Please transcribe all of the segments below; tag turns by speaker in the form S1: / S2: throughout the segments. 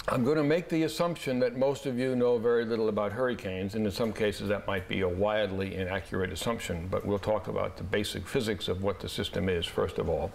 S1: I'm going to make the assumption that most of you know very little about hurricanes, and in some cases that might be a wildly inaccurate assumption, but we'll talk about the basic physics of what the system is, first of all,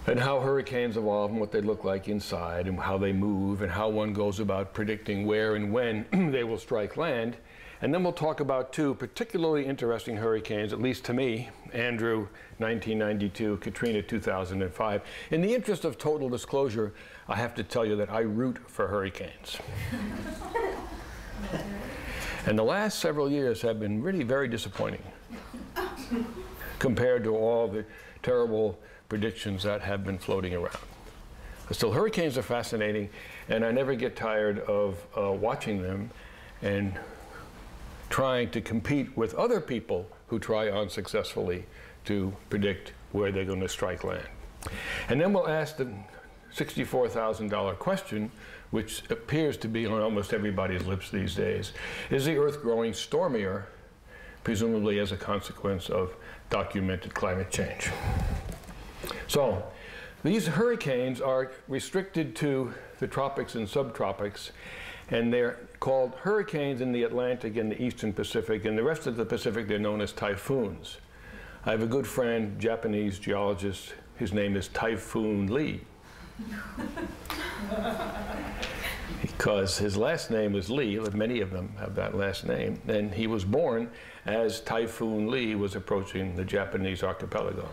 S1: and how hurricanes evolve and what they look like inside and how they move and how one goes about predicting where and when they will strike land. And then we'll talk about two particularly interesting hurricanes, at least to me, Andrew, 1992, Katrina, 2005. In the interest of total disclosure, I have to tell you that I root for hurricanes. And the last several years have been really very disappointing compared to all the terrible predictions that have been floating around. Still, hurricanes are fascinating, and I never get tired of watching them and trying to compete with other people who try unsuccessfully to predict where they're going to strike land. And then we'll ask the $64,000 question, which appears to be on almost everybody's lips these days. Is the Earth growing stormier, presumably as a consequence of documented climate change? So, these hurricanes are restricted to the tropics and subtropics, and they're called hurricanes in the Atlantic and the Eastern Pacific. In the rest of the Pacific, they're known as typhoons. I have a good friend, Japanese geologist. His name is Typhoon Lee. Because his last name is Lee, many of them have that last name, and he was born as Typhoon Lee was approaching the Japanese archipelago.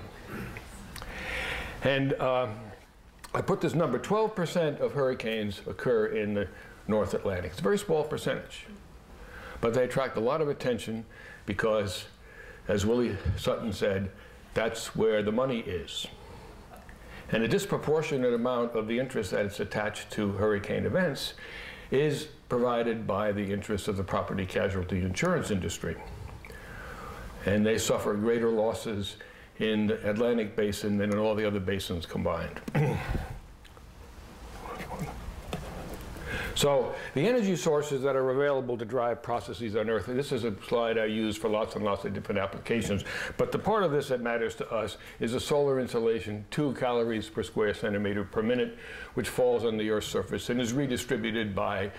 S1: And I put this number, 12% of hurricanes occur in the North Atlantic. It's a very small percentage, but they attract a lot of attention because, as Willie Sutton said, that's where the money is. And a disproportionate amount of the interest that is attached to hurricane events is provided by the interests of the property casualty insurance industry. And they suffer greater losses in the Atlantic basin than in all the other basins combined. So the energy sources that are available to drive processes on Earth, this is a slide I use for lots and lots of different applications, but the part of this that matters to us is a solar insolation, 2 calories per square centimeter per minute, which falls on the Earth's surface and is redistributed by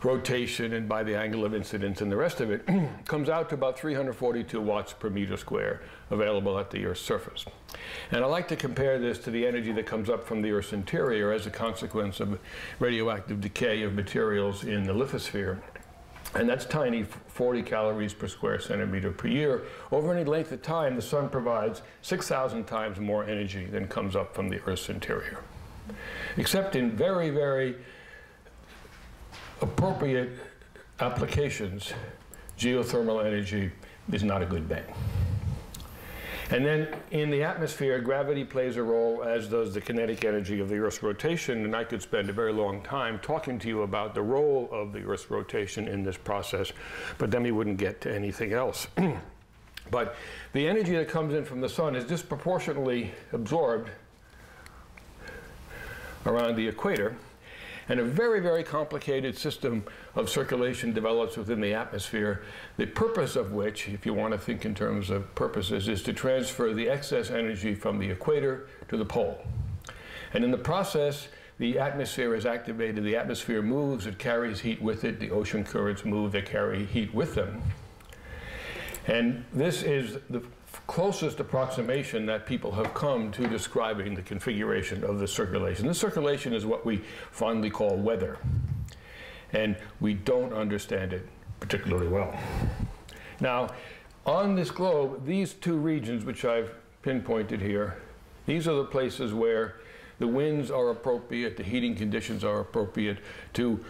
S1: rotation and by the angle of incidence and the rest of it, comes out to about 342 watts per meter square available at the Earth's surface. And I like to compare this to the energy that comes up from the Earth's interior as a consequence of radioactive decay of materials in the lithosphere. And that's tiny, 40 calories per square centimeter per year. Over any length of time, the sun provides 6,000 times more energy than comes up from the Earth's interior. Except in very, very appropriate applications, geothermal energy is not a good bet. And then in the atmosphere, gravity plays a role, as does the kinetic energy of the Earth's rotation, and I could spend a very long time talking to you about the role of the Earth's rotation in this process, but then we wouldn't get to anything else. But the energy that comes in from the sun is disproportionately absorbed around the equator, and a very, very complicated system of circulation develops within the atmosphere, the purpose of which, if you want to think in terms of purposes, is to transfer the excess energy from the equator to the pole. And in the process, the atmosphere is activated, the atmosphere moves, it carries heat with it, the ocean currents move, they carry heat with them. And this is the closest approximation that people have come to describing the configuration of the circulation. The circulation is what we fondly call weather, and we don't understand it particularly well. Now, on this globe, these two regions, which I've pinpointed here, these are the places where the winds are appropriate, the heating conditions are appropriate to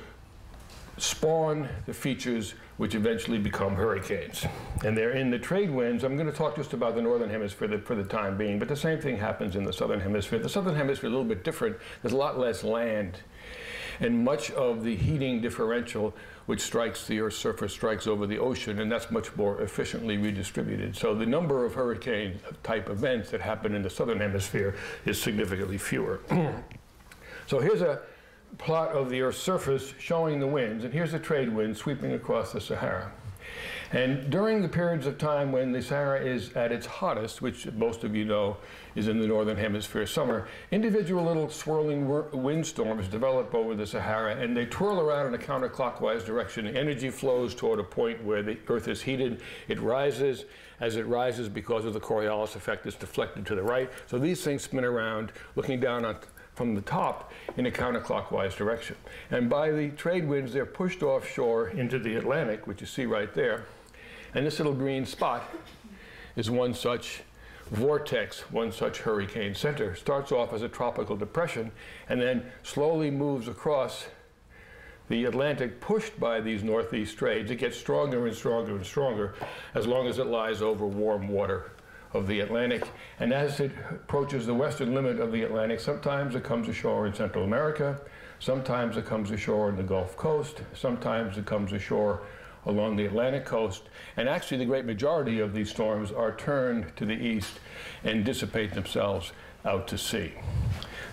S1: spawn the features which eventually become hurricanes. And they're in the trade winds. I'm going to talk just about the northern hemisphere for the time being, but the same thing happens in the southern hemisphere. The southern hemisphere is a little bit different. There's a lot less land, and much of the heating differential which strikes the Earth's surface strikes over the ocean, and that's much more efficiently redistributed. So the number of hurricane type events that happen in the southern hemisphere is significantly fewer. So here's a plot of the Earth's surface showing the winds, and here's the trade wind sweeping across the Sahara. And during the periods of time when the Sahara is at its hottest, which most of you know is in the northern hemisphere summer, individual little swirling windstorms develop over the Sahara, and they twirl around in a counterclockwise direction. The energy flows toward a point where the Earth is heated. It rises. As it rises, because of the Coriolis effect, it's deflected to the right. So these things spin around, looking down from the top in a counterclockwise direction. And by the trade winds, they're pushed offshore into the Atlantic, which you see right there. And this little green spot is one such vortex, one such hurricane center. Starts off as a tropical depression and then slowly moves across the Atlantic, pushed by these northeast trades. It gets stronger and stronger and stronger as long as it lies over warm water of the Atlantic. And as it approaches the western limit of the Atlantic, sometimes it comes ashore in Central America, sometimes it comes ashore in the Gulf Coast, sometimes it comes ashore along the Atlantic coast, and actually the great majority of these storms are turned to the east and dissipate themselves out to sea.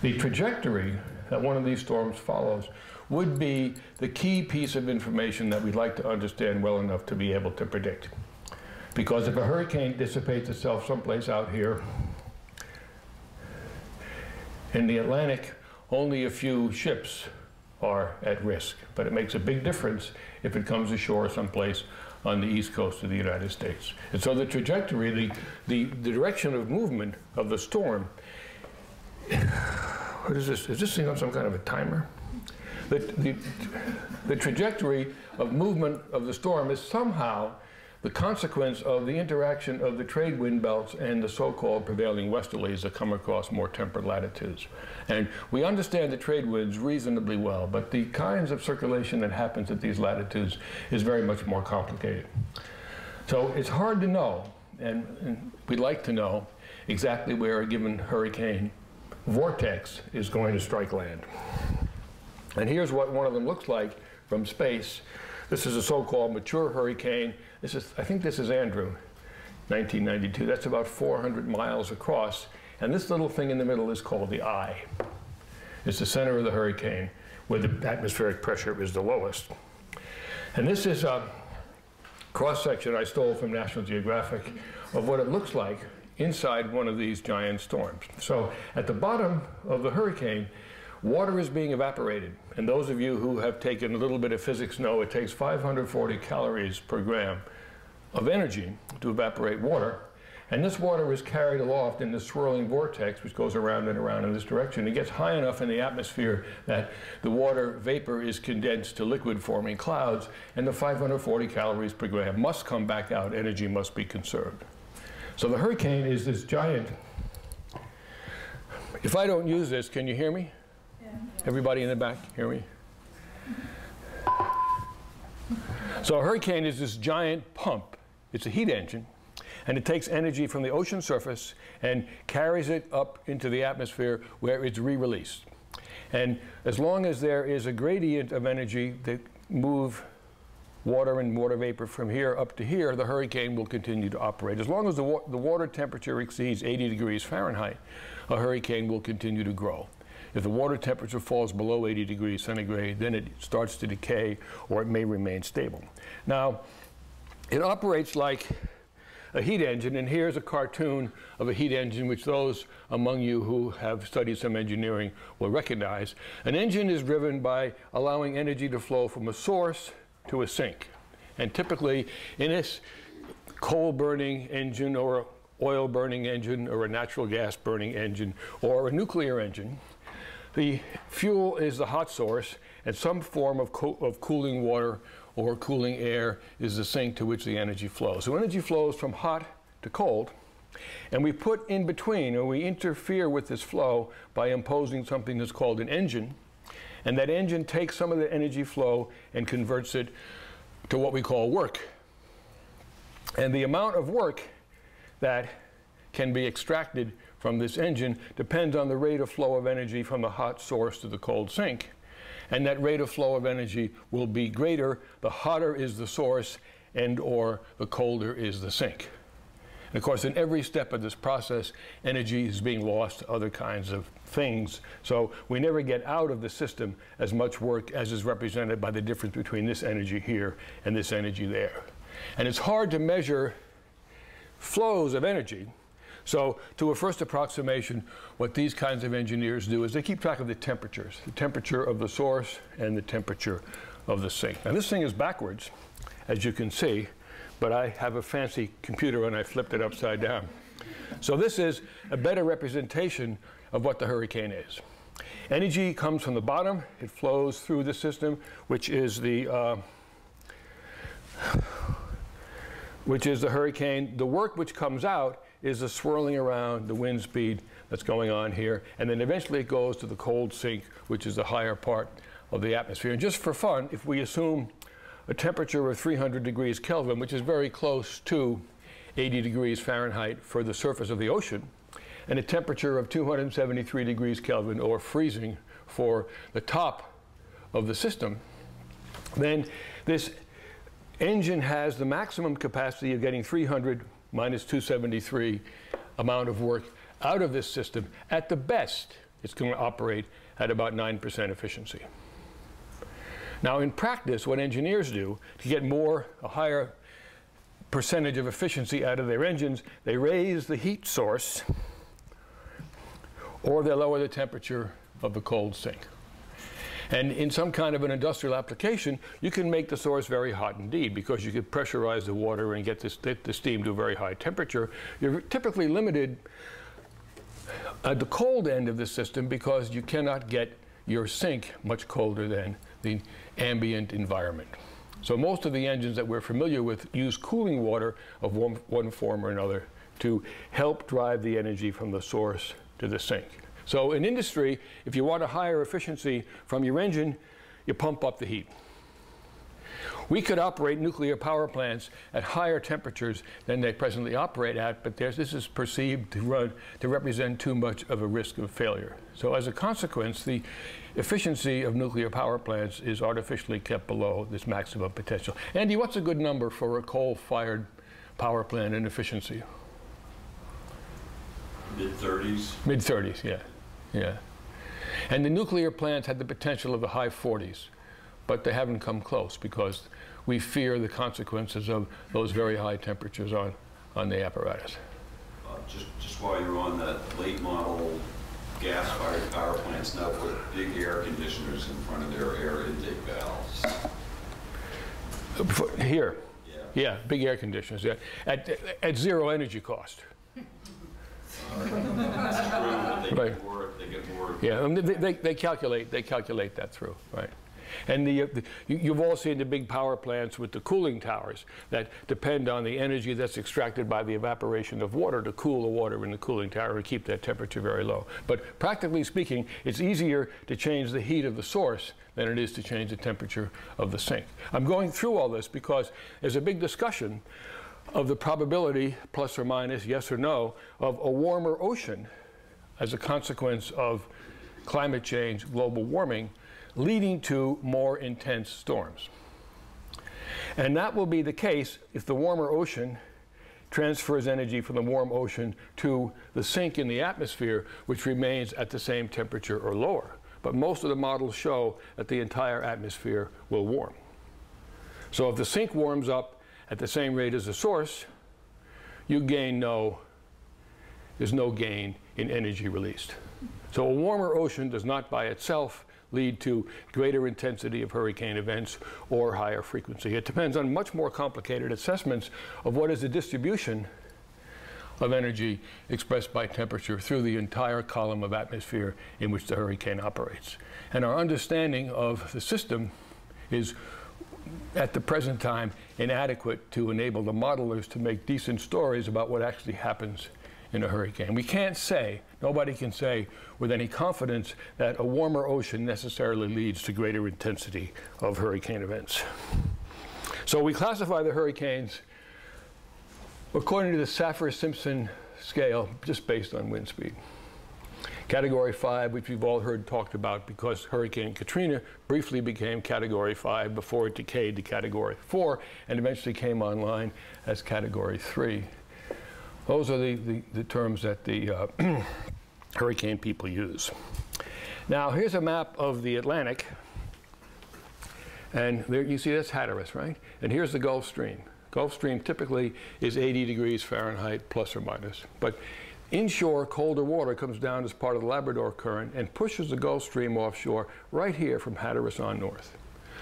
S1: The trajectory that one of these storms follows would be the key piece of information that we'd like to understand well enough to be able to predict. Because if a hurricane dissipates itself someplace out here in the Atlantic, only a few ships are at risk, but it makes a big difference if it comes ashore someplace on the east coast of the United States. And so the trajectory, the direction of movement of the storm, what is this? Is this thing on some kind of a timer? The trajectory of movement of the storm is somehow the consequence of the interaction of the trade wind belts and the so-called prevailing westerlies that come across more temperate latitudes. And we understand the trade winds reasonably well, but the kinds of circulation that happens at these latitudes is very much more complicated. So it's hard to know, and we'd like to know exactly where a given hurricane vortex is going to strike land. And here's what one of them looks like from space. This is a so-called mature hurricane. I think this is Andrew, 1992. That's about 400 miles across. And this little thing in the middle is called the eye. It's the center of the hurricane where the atmospheric pressure is the lowest. And this is a cross-section I stole from National Geographic of what it looks like inside one of these giant storms. So at the bottom of the hurricane, water is being evaporated. And those of you who have taken a little bit of physics know it takes 540 calories per gram of energy to evaporate water. And this water is carried aloft in this swirling vortex, which goes around and around in this direction. It gets high enough in the atmosphere that the water vapor is condensed to liquid forming clouds, and the 540 calories per gram must come back out. Energy must be conserved. So the hurricane is this giant. If I don't use this, can you hear me? Everybody in the back, hear me? So a hurricane is this giant pump. It's a heat engine, and it takes energy from the ocean surface and carries it up into the atmosphere where it's re-released. And as long as there is a gradient of energy that move water and water vapor from here up to here, the hurricane will continue to operate. As long as the water temperature exceeds 80 degrees Fahrenheit, a hurricane will continue to grow. If the water temperature falls below 80 degrees centigrade, then it starts to decay, or it may remain stable. Now, it operates like a heat engine, and here's a cartoon of a heat engine, which those among you who have studied some engineering will recognize. An engine is driven by allowing energy to flow from a source to a sink. And typically, in this coal-burning engine, or oil-burning engine, or a natural gas-burning engine, or a nuclear engine, the fuel is the hot source, and some form of cooling water or cooling air is the sink to which the energy flows. So energy flows from hot to cold, and we put in between, or we interfere with this flow by imposing something that's called an engine, and that engine takes some of the energy flow and converts it to what we call work. And the amount of work that can be extracted from this engine depends on the rate of flow of energy from the hot source to the cold sink. And that rate of flow of energy will be greater the hotter is the source and or the colder is the sink. And of course, in every step of this process, energy is being lost to other kinds of things. So we never get out of the system as much work as is represented by the difference between this energy here and this energy there. And it's hard to measure flows of energy. So to a first approximation, what these kinds of engineers do is they keep track of the temperatures, the temperature of the source and the temperature of the sink. Now this thing is backwards, as you can see, but I have a fancy computer and I flipped it upside down. So this is a better representation of what the hurricane is. Energy comes from the bottom, it flows through the system, which is the hurricane. The work which comes out is the swirling around, the wind speed that's going on here, and then eventually it goes to the cold sink, which is the higher part of the atmosphere. And just for fun, if we assume a temperature of 300 degrees Kelvin, which is very close to 80 degrees Fahrenheit for the surface of the ocean, and a temperature of 273 degrees Kelvin, or freezing, for the top of the system, then this engine has the maximum capacity of getting 300 minus 273 amount of work out of this system. At the best, it's going to operate at about 9% efficiency. Now, in practice, what engineers do to get a higher percentage of efficiency out of their engines, they raise the heat source, or they lower the temperature of the cold sink. And in some kind of an industrial application, you can make the source very hot indeed, because you could pressurize the water and get the steam to a very high temperature. You're typically limited at the cold end of the system because you cannot get your sink much colder than the ambient environment. So most of the engines that we're familiar with use cooling water of one form or another to help drive the energy from the source to the sink. So in industry, if you want a higher efficiency from your engine, you pump up the heat. We could operate nuclear power plants at higher temperatures than they presently operate at, but this is perceived to represent too much of a risk of failure. So as a consequence, the efficiency of nuclear power plants is artificially kept below this maximum potential. Andy, what's a good number for a coal-fired power plant in efficiency?
S2: Mid-30s.
S1: Mid-30s, yeah. Yeah. And the nuclear plants had the potential of the high 40s, but they haven't come close because we fear the consequences of those very high temperatures on the apparatus.
S2: Just while you're on that, late model gas-fired power plants now put big air conditioners in front of their air intake valves.
S1: Here? Yeah, big air conditioners, yeah. At zero energy cost.
S2: That's true, but they get more.
S1: Yeah, they calculate that through, right? And you've all seen the big power plants with the cooling towers that depend on the energy that's extracted by the evaporation of water to cool the water in the cooling tower and keep that temperature very low. But practically speaking, it's easier to change the heat of the source than it is to change the temperature of the sink. I'm going through all this because there's a big discussion of the probability, plus or minus, yes or no, of a warmer ocean as a consequence of climate change, global warming, leading to more intense storms. And that will be the case if the warmer ocean transfers energy from the warm ocean to the sink in the atmosphere, which remains at the same temperature or lower. But most of the models show that the entire atmosphere will warm. So if the sink warms up at the same rate as the source, there's no gain in energy released. So a warmer ocean does not by itself lead to greater intensity of hurricane events or higher frequency. It depends on much more complicated assessments of what is the distribution of energy expressed by temperature through the entire column of atmosphere in which the hurricane operates. And our understanding of the system is, at the present time, inadequate to enable the modelers to make decent stories about what actually happens in a hurricane. We can't say, nobody can say with any confidence that a warmer ocean necessarily leads to greater intensity of hurricane events. So we classify the hurricanes according to the Saffir-Simpson scale, just based on wind speed. Category 5, which we've all heard talked about because Hurricane Katrina briefly became Category 5 before it decayed to Category 4 and eventually came online as Category 3. Those are the terms that the hurricane people use. Now, here's a map of the Atlantic. And there you see that's Hatteras, right? And here's the Gulf Stream. Gulf Stream typically is 80 degrees Fahrenheit plus or minus. But inshore colder water comes down as part of the Labrador Current and pushes the Gulf Stream offshore right here from Hatteras on north.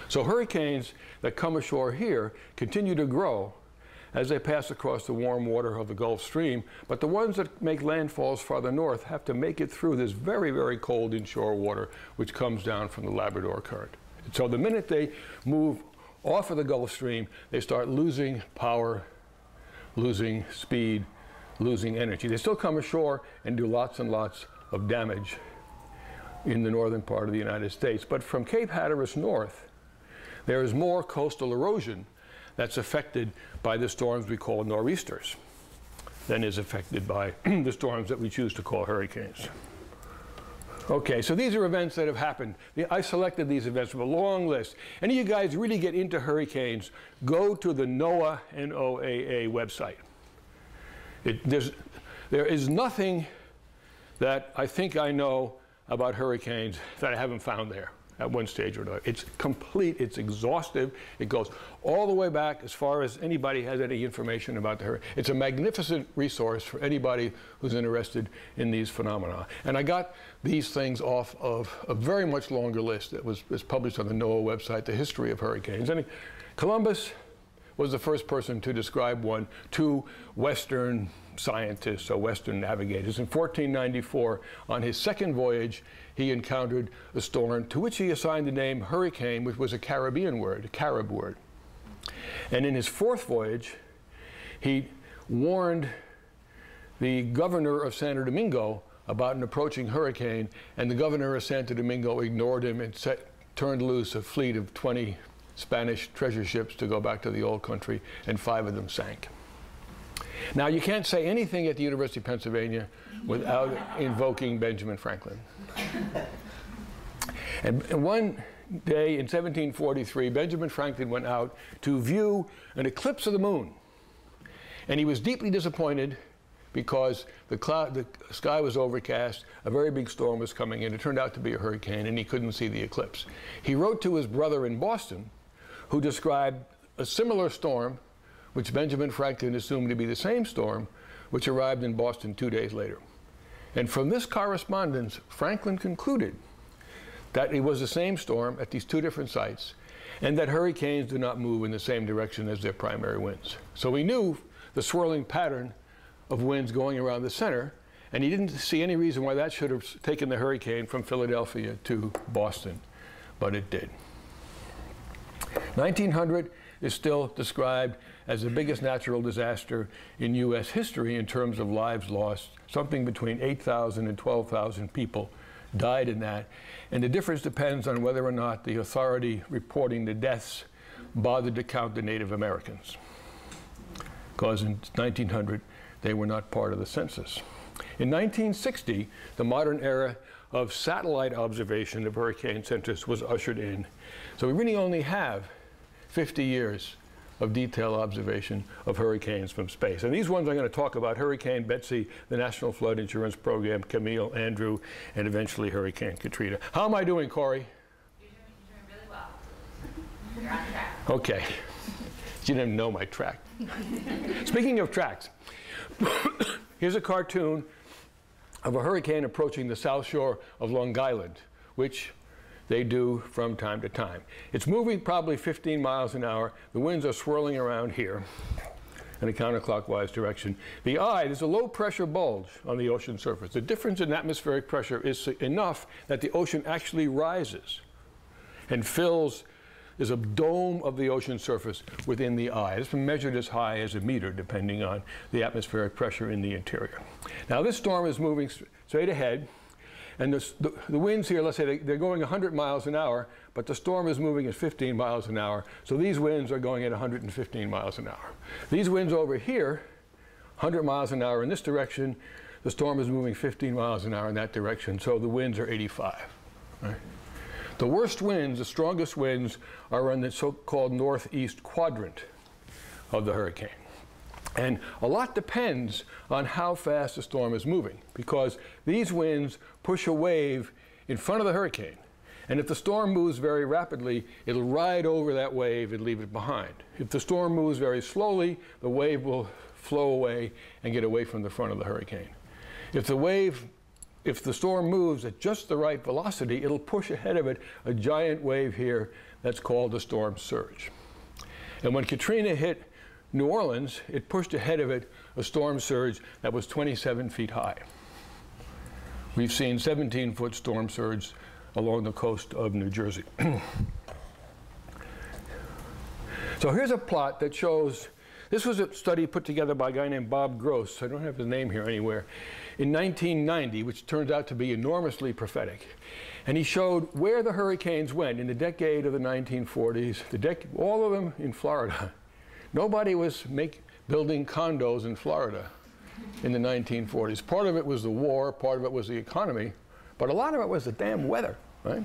S1: So hurricanes that come ashore here continue to grow as they pass across the warm water of the Gulf Stream, but the ones that make landfalls farther north have to make it through this very, very cold inshore water which comes down from the Labrador Current. And so the minute they move off of the Gulf Stream, they start losing power, losing speed, losing energy. They still come ashore and do lots and lots of damage in the northern part of the United States. But from Cape Hatteras north, there is more coastal erosion that's affected by the storms we call nor'easters than is affected by the storms that we choose to call hurricanes. Okay, so these are events that have happened. I selected these events from a long list. Any of you guys really get into hurricanes, go to the NOAA, N-O-A-A website. There is nothing that I think I know about hurricanes that I haven't found there at one stage or another. It's complete, it's exhaustive. It goes all the way back as far as anybody has any information about the hurricane. It's a magnificent resource for anybody who's interested in these phenomena. And I got these things off of a very much longer list that was published on the NOAA website, The History of Hurricanes. And Columbus was the first person to describe one to Western scientists or Western navigators. In 1494, on his second voyage, he encountered a storm to which he assigned the name hurricane, which was a Caribbean word, a Carib word. And in his fourth voyage, he warned the governor of Santo Domingo about an approaching hurricane, and the governor of Santo Domingo ignored him and turned loose a fleet of 20 Spanish treasure ships to go back to the old country, and 5 of them sank. Now, you can't say anything at the University of Pennsylvania without invoking Benjamin Franklin. And one day in 1743, Benjamin Franklin went out to view an eclipse of the moon. And he was deeply disappointed because the sky was overcast, a very big storm was coming in. It turned out to be a hurricane, and he couldn't see the eclipse. He wrote to his brother in Boston, who described a similar storm, which Benjamin Franklin assumed to be the same storm, which arrived in Boston 2 days later. And from this correspondence, Franklin concluded that it was the same storm at these 2 different sites, and that hurricanes do not move in the same direction as their primary winds. So he knew the swirling pattern of winds going around the center, and he didn't see any reason why that should have taken the hurricane from Philadelphia to Boston, but it did. 1900 is still described as the biggest natural disaster in U.S. history in terms of lives lost. Something between 8,000 and 12,000 people died in that. And the difference depends on whether or not the authority reporting the deaths bothered to count the Native Americans, because in 1900 they were not part of the census. In 1960, the modern era of satellite observation of hurricane centers was ushered in. So we really only have 50 years of detailed observation of hurricanes from space. And these ones I'm going to talk about: Hurricane Betsy, the National Flood Insurance Program, Camille, Andrew, and eventually Hurricane Katrina. How am I doing, Corey?
S3: You're doing really well. You're on track.
S1: Okay. You didn't know my track. Speaking of tracks, here's a cartoon of a hurricane approaching the south shore of Long Island, which they do from time to time. It's moving probably 15 miles an hour. The winds are swirling around here in a counterclockwise direction. The eye, there's a low pressure bulge on the ocean surface. The difference in atmospheric pressure is enough that the ocean actually rises and fills. There's a dome of the ocean surface within the eye. It's been measured as high as a meter, depending on the atmospheric pressure in the interior. Now, this storm is moving straight ahead. And the winds here, let's say they're going 100 miles an hour, but the storm is moving at 15 miles an hour. So these winds are going at 115 miles an hour. These winds over here, 100 miles an hour in this direction, the storm is moving 15 miles an hour in that direction. So the winds are 85. Right? The worst winds, the strongest winds, are in the so-called northeast quadrant of the hurricane. And a lot depends on how fast the storm is moving, because these winds push a wave in front of the hurricane, And if the storm moves very rapidly, it'll ride over that wave and leave it behind. If the storm moves very slowly, the wave will flow away and get away from the front of the hurricane. If the storm moves at just the right velocity, it'll push ahead of it a giant wave here that's called a storm surge. And when Katrina hit New Orleans, it pushed ahead of it a storm surge that was 27 feet high. We've seen 17-foot storm surge along the coast of New Jersey. So here's a plot that shows, this was a study put together by a guy named Bob Gross, I don't have his name here anywhere, in 1990, which turns out to be enormously prophetic. And he showed where the hurricanes went in the decade of the 1940s, all of them in Florida. Nobody was building condos in Florida in the 1940s. Part of it was the war, part of it was the economy, but a lot of it was the damn weather, right?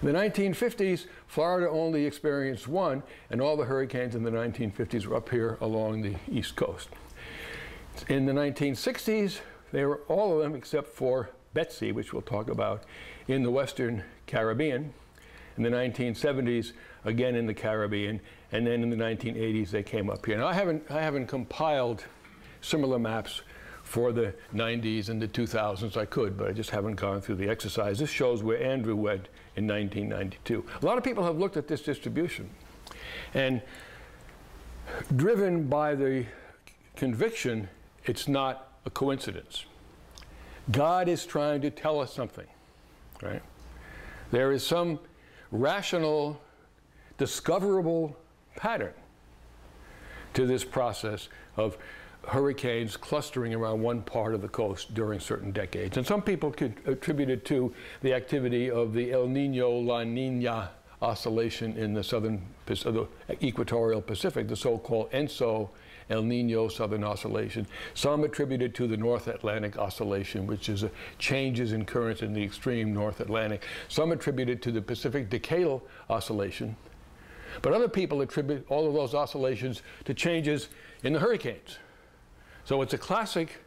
S1: In the 1950s, Florida only experienced one, and all the hurricanes in the 1950s were up here along the East Coast. In the 1960s, they were all of them except for Betsy, which we'll talk about, in the Western Caribbean. In the 1970s, again in the Caribbean, and then in the 1980s they came up here. Now I haven't compiled similar maps for the 90s and the 2000s. I could, but I just haven't gone through the exercise. This shows where Andrew went in 1992. A lot of people have looked at this distribution, and driven by the conviction it's not a coincidence. God is trying to tell us something, right? There is some rational, discoverable pattern to this process of hurricanes clustering around one part of the coast during certain decades. And some people could attribute it to the activity of the El Nino-La Nina oscillation in the equatorial Pacific, the so-called ENSO El Nino Southern Oscillation. Some attribute it to the North Atlantic Oscillation, which is changes in currents in the extreme North Atlantic. Some attribute it to the Pacific Decadal Oscillation. But other people attribute all of those oscillations to changes in the hurricanes. So it's a classic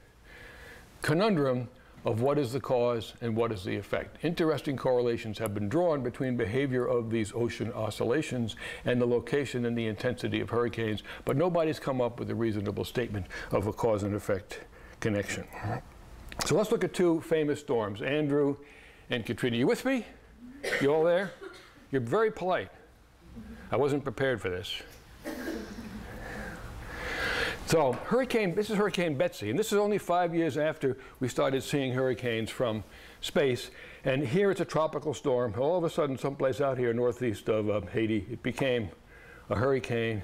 S1: conundrum of what is the cause and what is the effect. Interesting correlations have been drawn between behavior of these ocean oscillations and the location and the intensity of hurricanes, but nobody's come up with a reasonable statement of a cause and effect connection. So let's look at two famous storms, Andrew and Katrina. You with me? You all there? You're very polite. I wasn't prepared for this. So this is Hurricane Betsy, and this is only 5 years after we started seeing hurricanes from space. And here it's a tropical storm. All of a sudden, someplace out here northeast of Haiti, it became a hurricane,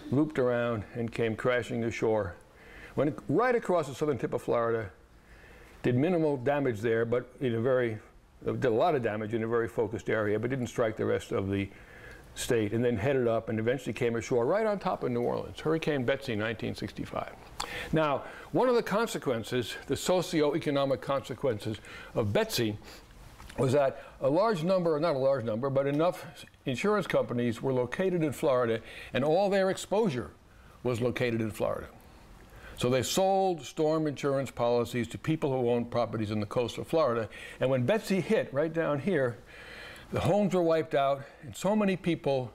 S1: looped around, and came crashing ashore. Went right across the southern tip of Florida, did minimal damage there, but did a lot of damage in a very focused area, but didn't strike the rest of the state, and then headed up and eventually came ashore right on top of New Orleans. Hurricane Betsy, 1965. Now, one of the consequences, the socio-economic consequences of Betsy, was that a large number, not a large number, but enough insurance companies were located in Florida, and all their exposure was located in Florida. So they sold storm insurance policies to people who owned properties in the coast of Florida. And when Betsy hit right down here, the homes were wiped out, and so many people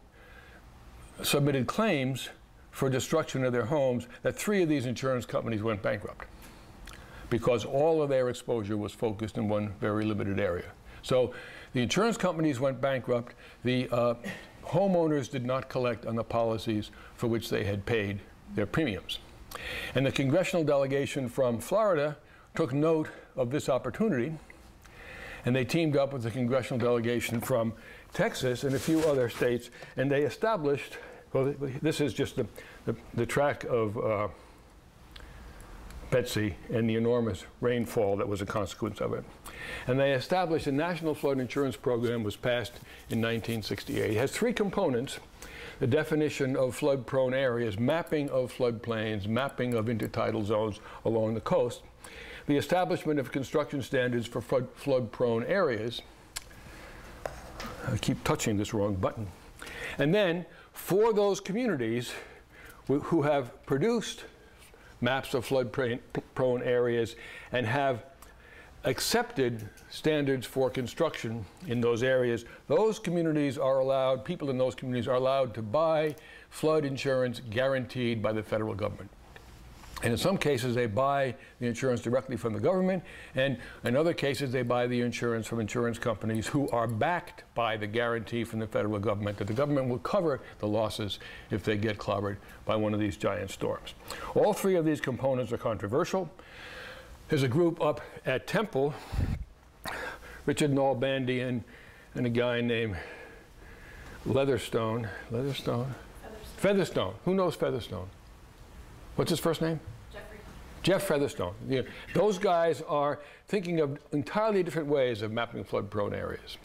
S1: submitted claims for destruction of their homes that 3 of these insurance companies went bankrupt because all of their exposure was focused in one very limited area. So the insurance companies went bankrupt. The homeowners did not collect on the policies for which they had paid their premiums. And the congressional delegation from Florida took note of this opportunity, and they teamed up with the congressional delegation from Texas and a few other states, and they established, well, this is just the track of Betsy and the enormous rainfall that was a consequence of it. And they established a national flood insurance program, was passed in 1968. It has 3 components: the definition of flood-prone areas, mapping of floodplains, mapping of intertidal zones along the coast, the establishment of construction standards for flood-prone areas. I keep touching this wrong button. And then, for those communities who have produced maps of flood-prone areas and have accepted standards for construction in those areas, those communities are allowed, people in those communities are allowed to buy flood insurance guaranteed by the federal government. And in some cases, they buy the insurance directly from the government, and in other cases, they buy the insurance from insurance companies who are backed by the guarantee from the federal government that the government will cover the losses if they get clobbered by one of these giant storms. All three of these components are controversial. There's a group up at Temple, Richard Nalbandian and a guy named Featherstone. Who knows Featherstone? What's his first name? Jeff Featherstone. Yeah. Those guys are thinking of entirely different ways of mapping flood-prone areas,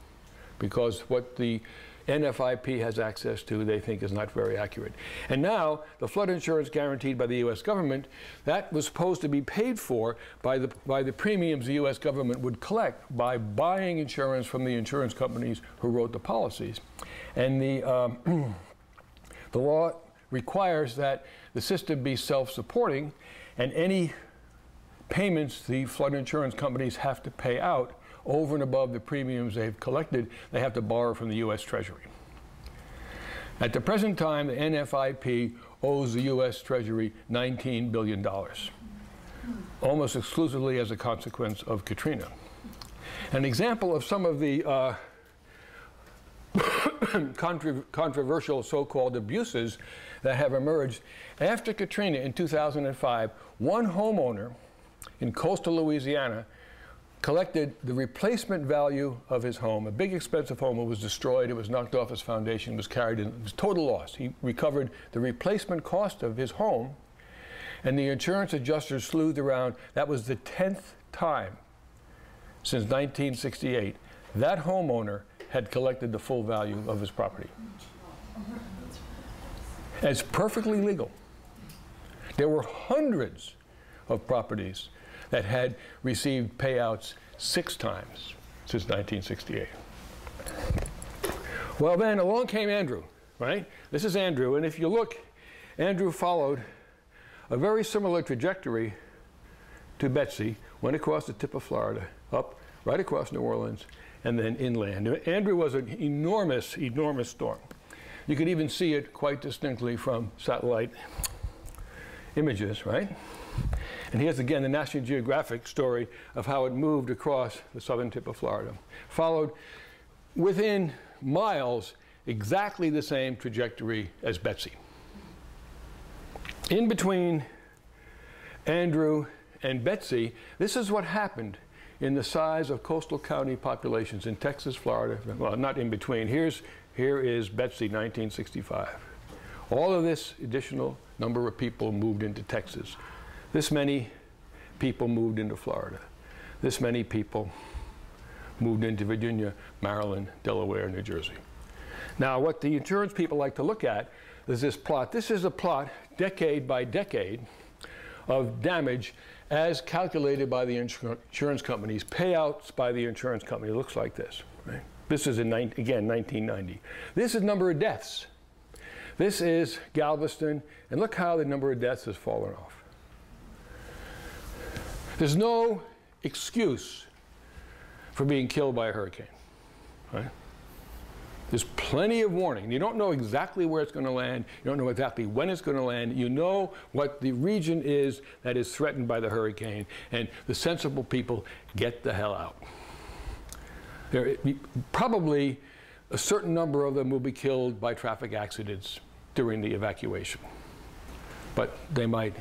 S1: because what the NFIP has access to, they think, is not very accurate. And now, the flood insurance guaranteed by the U.S. government, that was supposed to be paid for by the premiums the U.S. government would collect by buying insurance from the insurance companies who wrote the policies. And the law requires that the system be self-supporting, and any payments the flood insurance companies have to pay out over and above the premiums they've collected, they have to borrow from the U.S. Treasury. At the present time, the NFIP owes the U.S. Treasury $19 billion, almost exclusively as a consequence of Katrina. An example of some of the controversial so-called abuses that have emerged after Katrina in 2005, one homeowner in coastal Louisiana collected the replacement value of his home. A big expensive home. It was destroyed, it was knocked off its foundation, was carried in, it was total loss. He recovered the replacement cost of his home, and the insurance adjusters sleuthed around. That was the 10th time since 1968 that homeowner had collected the full value of his property. It's perfectly legal. There were hundreds of properties that had received payouts 6 times since 1968. Well, then along came Andrew, right? This is Andrew, and if you look, Andrew followed a very similar trajectory to Betsy, went across the tip of Florida, up, right across New Orleans, and then inland. Andrew was an enormous, enormous storm. You could even see it quite distinctly from satellite images, right? And here's again the National Geographic story of how it moved across the southern tip of Florida. Followed within miles exactly the same trajectory as Betsy. In between Andrew and Betsy, this is what happened in the size of coastal county populations in Texas, Florida. Well, not in between. Here is Betsy, 1965. All of this additional number of people moved into Texas. This many people moved into Florida. This many people moved into Virginia, Maryland, Delaware, New Jersey. Now, what the insurance people like to look at is this plot. This is a plot, decade by decade, of damage as calculated by the insurance companies, payouts by the insurance company. It looks like this, right? This is, again, 1990. This is number of deaths. This is Galveston, and look how the number of deaths has fallen off. There's no excuse for being killed by a hurricane, right? There's plenty of warning. You don't know exactly where it's going to land. You don't know exactly when it's going to land. You know what the region is that is threatened by the hurricane, and the sensible people get the hell out. Probably a certain number of them will be killed by traffic accidents during the evacuation. But they might,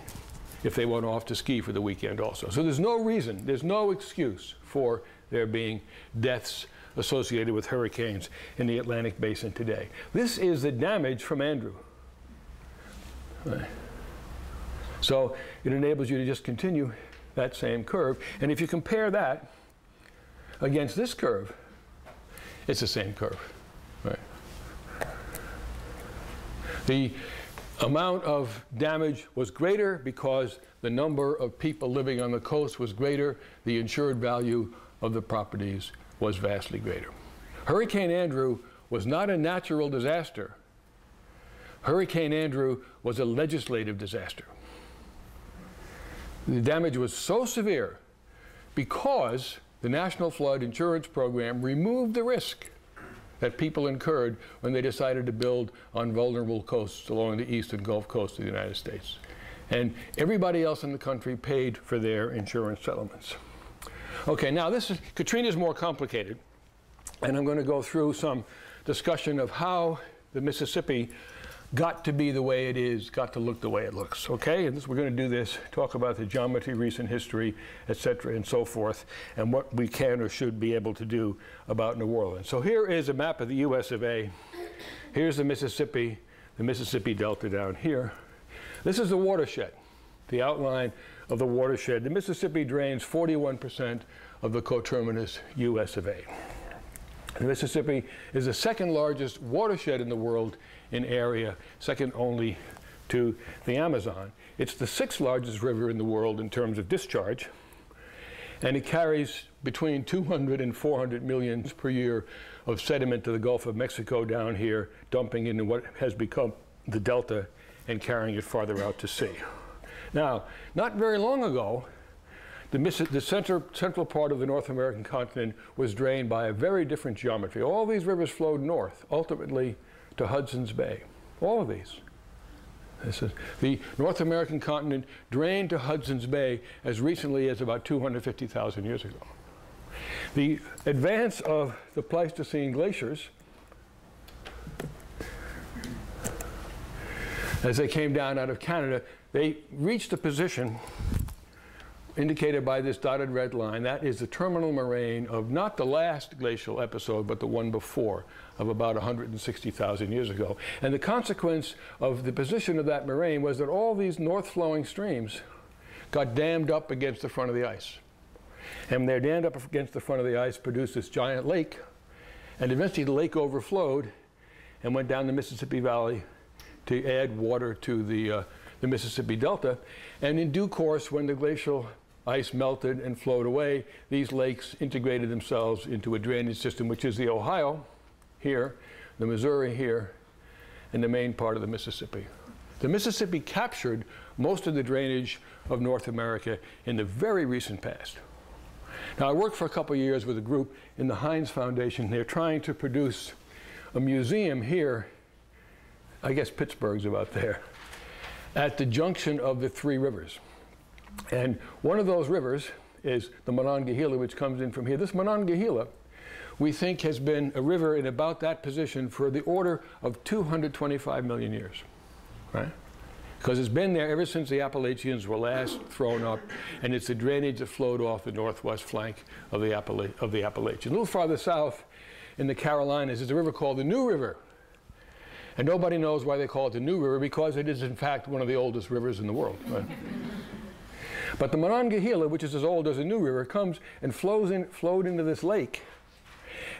S1: if they went off to ski for the weekend also. So there's no reason, there's no excuse for there being deaths associated with hurricanes in the Atlantic Basin today. This is the damage from Andrew. Right. So it enables you to just continue that same curve. And if you compare that against this curve, it's the same curve. Right. The amount of damage was greater because the number of people living on the coast was greater. The insured value of the properties was vastly greater. Hurricane Andrew was not a natural disaster. Hurricane Andrew was a legislative disaster. The damage was so severe because the National Flood Insurance Program removed the risk that people incurred when they decided to build on vulnerable coasts along the eastern Gulf Coast of the United States. And everybody else in the country paid for their insurance settlements. Okay, now Katrina is more complicated, and I'm going to go through some discussion of how the Mississippi got to be the way it is, got to look the way it looks, okay? And we're going to do this, talk about the geometry, recent history, et cetera, and so forth, and what we can or should be able to do about New Orleans. So here is a map of the US of A. Here's the Mississippi Delta down here. This is the watershed, the outline of the watershed. The Mississippi drains 41% of the coterminous US of A. The Mississippi is the second largest watershed in the world in area, second only to the Amazon. It's the sixth largest river in the world in terms of discharge, and it carries between 200 and 400 million per year of sediment to the Gulf of Mexico down here, dumping into what has become the delta and carrying it farther out to sea. Now, not very long ago, the central part of the North American continent was drained by a very different geometry. All these rivers flowed north, ultimately to Hudson's Bay. All of these. The North American continent drained to Hudson's Bay as recently as about 250,000 years ago. The advance of the Pleistocene glaciers, as they came down out of Canada, they reached a position indicated by this dotted red line. That is the terminal moraine of not the last glacial episode, but the one before, of about 160,000 years ago. And the consequence of the position of that moraine was that all these north-flowing streams got dammed up against the front of the ice. And when they're dammed up against the front of the ice, produced this giant lake, and eventually the lake overflowed and went down the Mississippi Valley to add water to the Mississippi Delta. And in due course, when the glacial ice melted and flowed away, these lakes integrated themselves into a drainage system, which is the Ohio here, the Missouri here, and the main part of the Mississippi. The Mississippi captured most of the drainage of North America in the very recent past. Now, I worked for a couple of years with a group in the Heinz Foundation. They're trying to produce a museum here, I guess Pittsburgh's about there, at the junction of the three rivers. And one of those rivers is the Monongahela, which comes in from here. This Monongahela, we think, has been a river in about that position for the order of 225 million years, right? Because it's been there ever since the Appalachians were last thrown up, and it's the drainage that flowed off the northwest flank of the Appalachians. A little farther south in the Carolinas is a river called the New River. And nobody knows why they call it the New River, because it is, in fact, one of the oldest rivers in the world, right? But the Monongahela, which is as old as the New River, comes and flowed into this lake.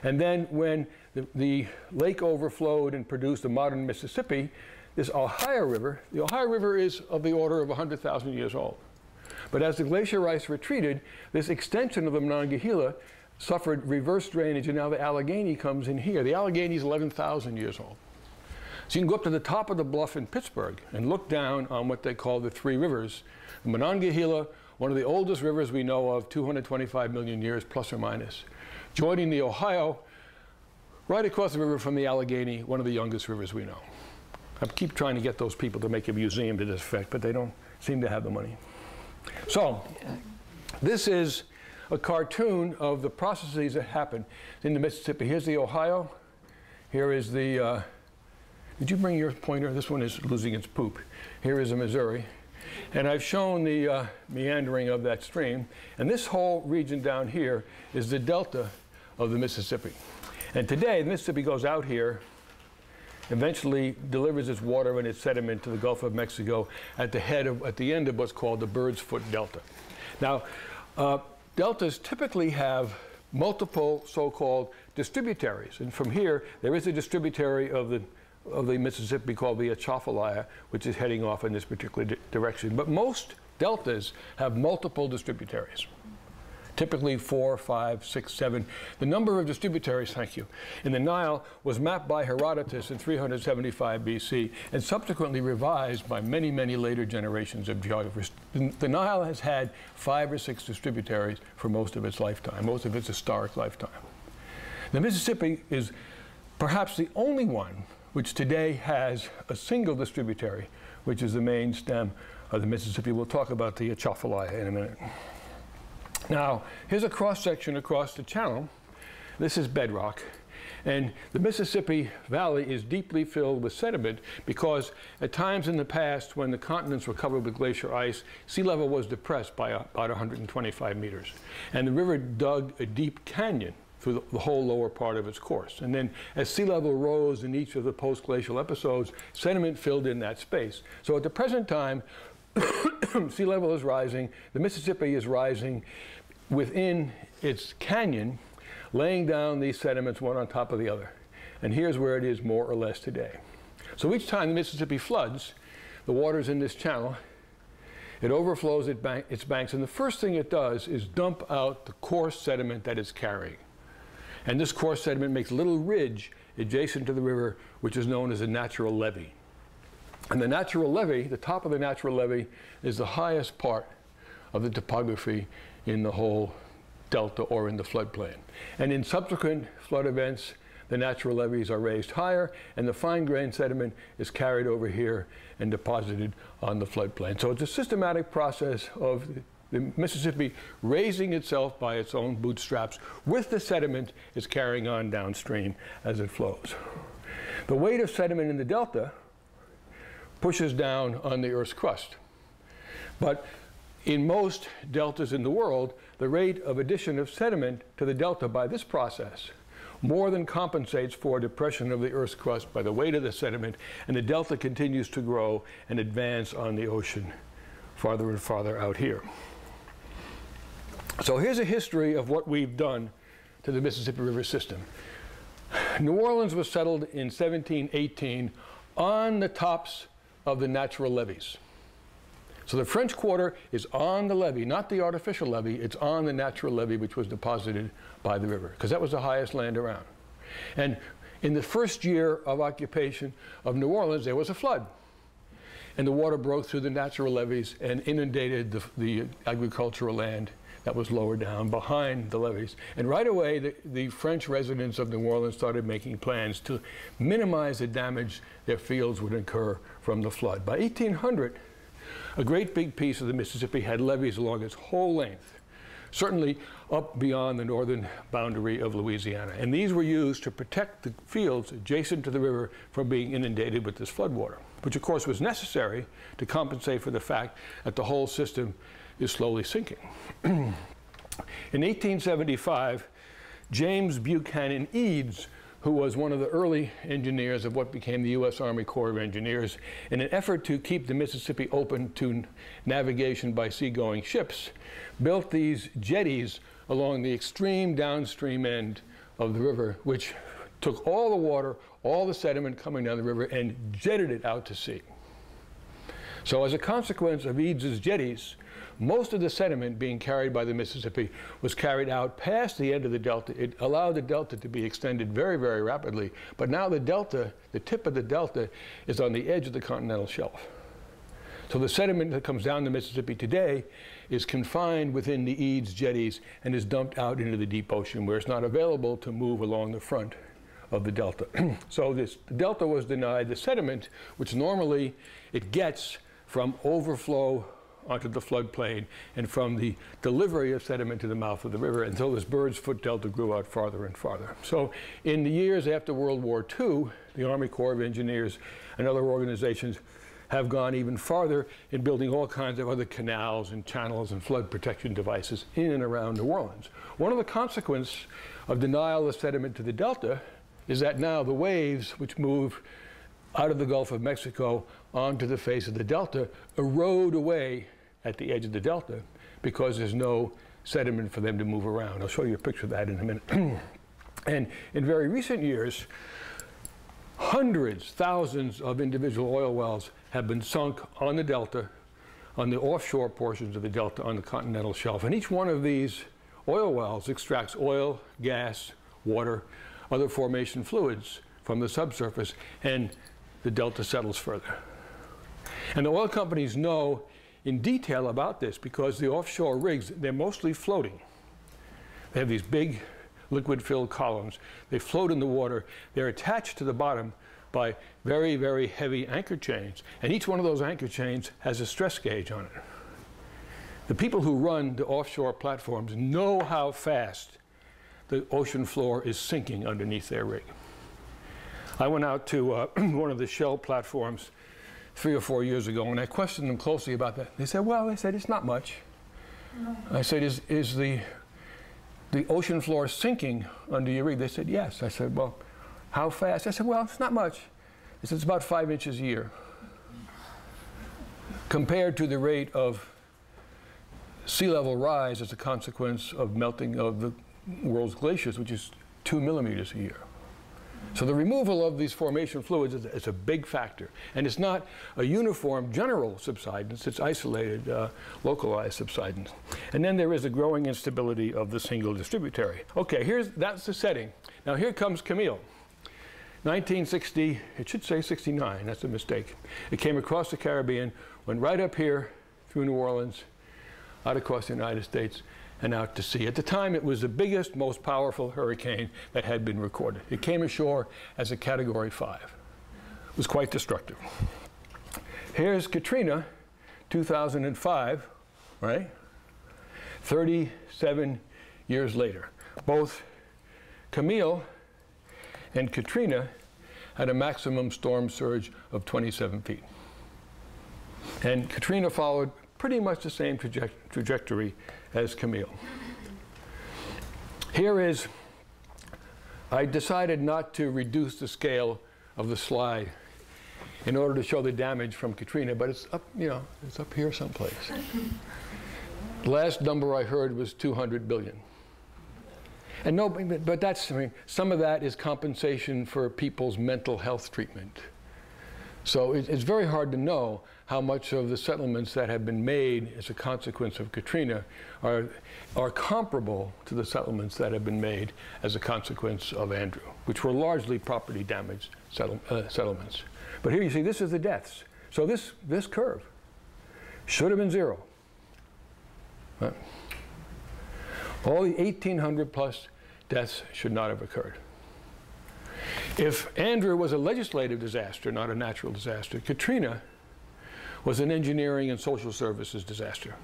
S1: And then when the lake overflowed and produced the modern Mississippi, this Ohio River, the Ohio River is of the order of 100,000 years old. But as the glacier ice retreated, this extension of the Monongahela suffered reverse drainage, and now the Allegheny comes in here. The Allegheny is 11,000 years old. So you can go up to the top of the bluff in Pittsburgh and look down on what they call the three rivers. The Monongahela, one of the oldest rivers we know of, 225 million years, plus or minus. Joining the Ohio, right across the river from the Allegheny, one of the youngest rivers we know. I keep trying to get those people to make a museum to this effect, but they don't seem to have the money. So, this is a cartoon of the processes that happen in the Mississippi. Here's the Ohio. Here is the, did you bring your pointer? This one is losing its poop. Here is the Missouri. And I've shown the meandering of that stream. And this whole region down here is the delta of the Mississippi. And today, the Mississippi goes out here, eventually delivers its water and its sediment to the Gulf of Mexico at the end of what's called the Bird's Foot Delta. Now, deltas typically have multiple so-called distributaries. And from here, there is a distributary of the Mississippi called the Atchafalaya, which is heading off in this particular direction. But most deltas have multiple distributaries. typically 4, 5, 6, 7. The number of distributaries, thank you, in the Nile was mapped by Herodotus in 375 BC and subsequently revised by many, many later generations of geographers. The Nile has had 5 or 6 distributaries for most of its lifetime, most of its historic lifetime. The Mississippi is perhaps the only one which today has a single distributary, which is the main stem of the Mississippi. We'll talk about the Atchafalaya in a minute. Now, here's a cross-section across the channel. This is bedrock. And the Mississippi Valley is deeply filled with sediment because at times in the past, when the continents were covered with glacier ice, sea level was depressed by about 125 meters. And the river dug a deep canyon through the whole lower part of its course. And then as sea level rose in each of the post-glacial episodes, sediment filled in that space. So at the present time, sea level is rising, the Mississippi is rising within its canyon, laying down these sediments one on top of the other. And here's where it is more or less today. So each time the Mississippi floods, the water's in this channel, it overflows its banks, and the first thing it does is dump out the coarse sediment that it's carrying. And this coarse sediment makes a little ridge adjacent to the river, which is known as a natural levee. And the natural levee, the top of the natural levee, is the highest part of the topography in the whole delta or in the floodplain. And in subsequent flood events, the natural levees are raised higher, and the fine-grained sediment is carried over here and deposited on the floodplain. So it's a systematic process of the Mississippi raising itself by its own bootstraps with the sediment it's carrying on downstream as it flows. The weight of sediment in the delta pushes down on the Earth's crust. But in most deltas in the world, the rate of addition of sediment to the delta by this process more than compensates for depression of the Earth's crust by the weight of the sediment, and the delta continues to grow and advance on the ocean farther and farther out here. So here's a history of what we've done to the Mississippi River system. New Orleans was settled in 1718 on the tops of the natural levees. So the French Quarter is on the levee, not the artificial levee, it's on the natural levee which was deposited by the river, because that was the highest land around. And in the first year of occupation of New Orleans, there was a flood. And the water broke through the natural levees and inundated the agricultural land that was lower down behind the levees. And right away, the French residents of New Orleans started making plans to minimize the damage their fields would incur from the flood. By 1800, a great big piece of the Mississippi had levees along its whole length, certainly up beyond the northern boundary of Louisiana. And these were used to protect the fields adjacent to the river from being inundated with this floodwater, which of course was necessary to compensate for the fact that the whole system is slowly sinking. In 1875, James Buchanan Eads, who was one of the early engineers of what became the U.S. Army Corps of Engineers, in an effort to keep the Mississippi open to navigation by seagoing ships, built these jetties along the extreme downstream end of the river, which took all the water, all the sediment coming down the river, and jetted it out to sea. So as a consequence of Eads's jetties, most of the sediment being carried by the Mississippi was carried out past the end of the delta. It allowed the delta to be extended very, very rapidly. But now the delta, the tip of the delta, is on the edge of the continental shelf. So the sediment that comes down the Mississippi today is confined within the Eads jetties and is dumped out into the deep ocean, where it's not available to move along the front of the delta. So the delta was denied the sediment, which normally it gets from overflow onto the floodplain and from the delivery of sediment to the mouth of the river, until this bird's foot delta grew out farther and farther. So in the years after World War II, the Army Corps of Engineers and other organizations have gone even farther in building all kinds of other canals and channels and flood protection devices in and around New Orleans. One of the consequences of denial of sediment to the delta is that now the waves which move out of the Gulf of Mexico onto the face of the delta erode away at the edge of the delta because there's no sediment for them to move around. I'll show you a picture of that in a minute. And in very recent years, hundreds, thousands of individual oil wells have been sunk on the delta, on the offshore portions of the delta on the continental shelf. And each one of these oil wells extracts oil, gas, water, other formation fluids from the subsurface, and the delta settles further. And the oil companies know in detail about this because the offshore rigs, they're mostly floating. They have these big liquid-filled columns. They float in the water. They're attached to the bottom by very, very heavy anchor chains. And each one of those anchor chains has a stress gauge on it. The people who run the offshore platforms know how fast the ocean floor is sinking underneath their rig. I went out to one of the Shell platforms 3 or 4 years ago, and I questioned them closely about that. They said, well, it's not much. I said, is the ocean floor sinking under your rig? They said, yes. I said, well, how fast? I said, well, it's not much. They said, it's about 5 inches a year. Compared to the rate of sea level rise as a consequence of melting of the world's glaciers, which is 2 millimeters a year. So the removal of these formation fluids is a big factor. And it's not a uniform general subsidence, it's isolated, localized subsidence. And then there is a growing instability of the single distributary. Okay, that's the setting. Now here comes Camille. 1960, it should say 69, that's a mistake. It came across the Caribbean, went right up here through New Orleans, out across the United States, and out to sea. At the time, it was the biggest, most powerful hurricane that had been recorded. It came ashore as a Category 5. It was quite destructive. Here's Katrina, 2005, right? 37 years later. Both Camille and Katrina had a maximum storm surge of 27 feet. And Katrina followed pretty much the same trajectory as Camille. I decided not to reduce the scale of the slide in order to show the damage from Katrina, but it's up, it's up here someplace. The last number I heard was 200 billion. And no, but that's, some of that is compensation for people's mental health treatment. So it's very hard to know how much of the settlements that have been made as a consequence of Katrina are comparable to the settlements that have been made as a consequence of Andrew, which were largely property damage settlements. But here you see, this is the deaths. So this curve should have been 0. Right? All the 1,800 plus deaths should not have occurred. If Andrew was a legislative disaster, not a natural disaster, Katrina was an engineering and social services disaster.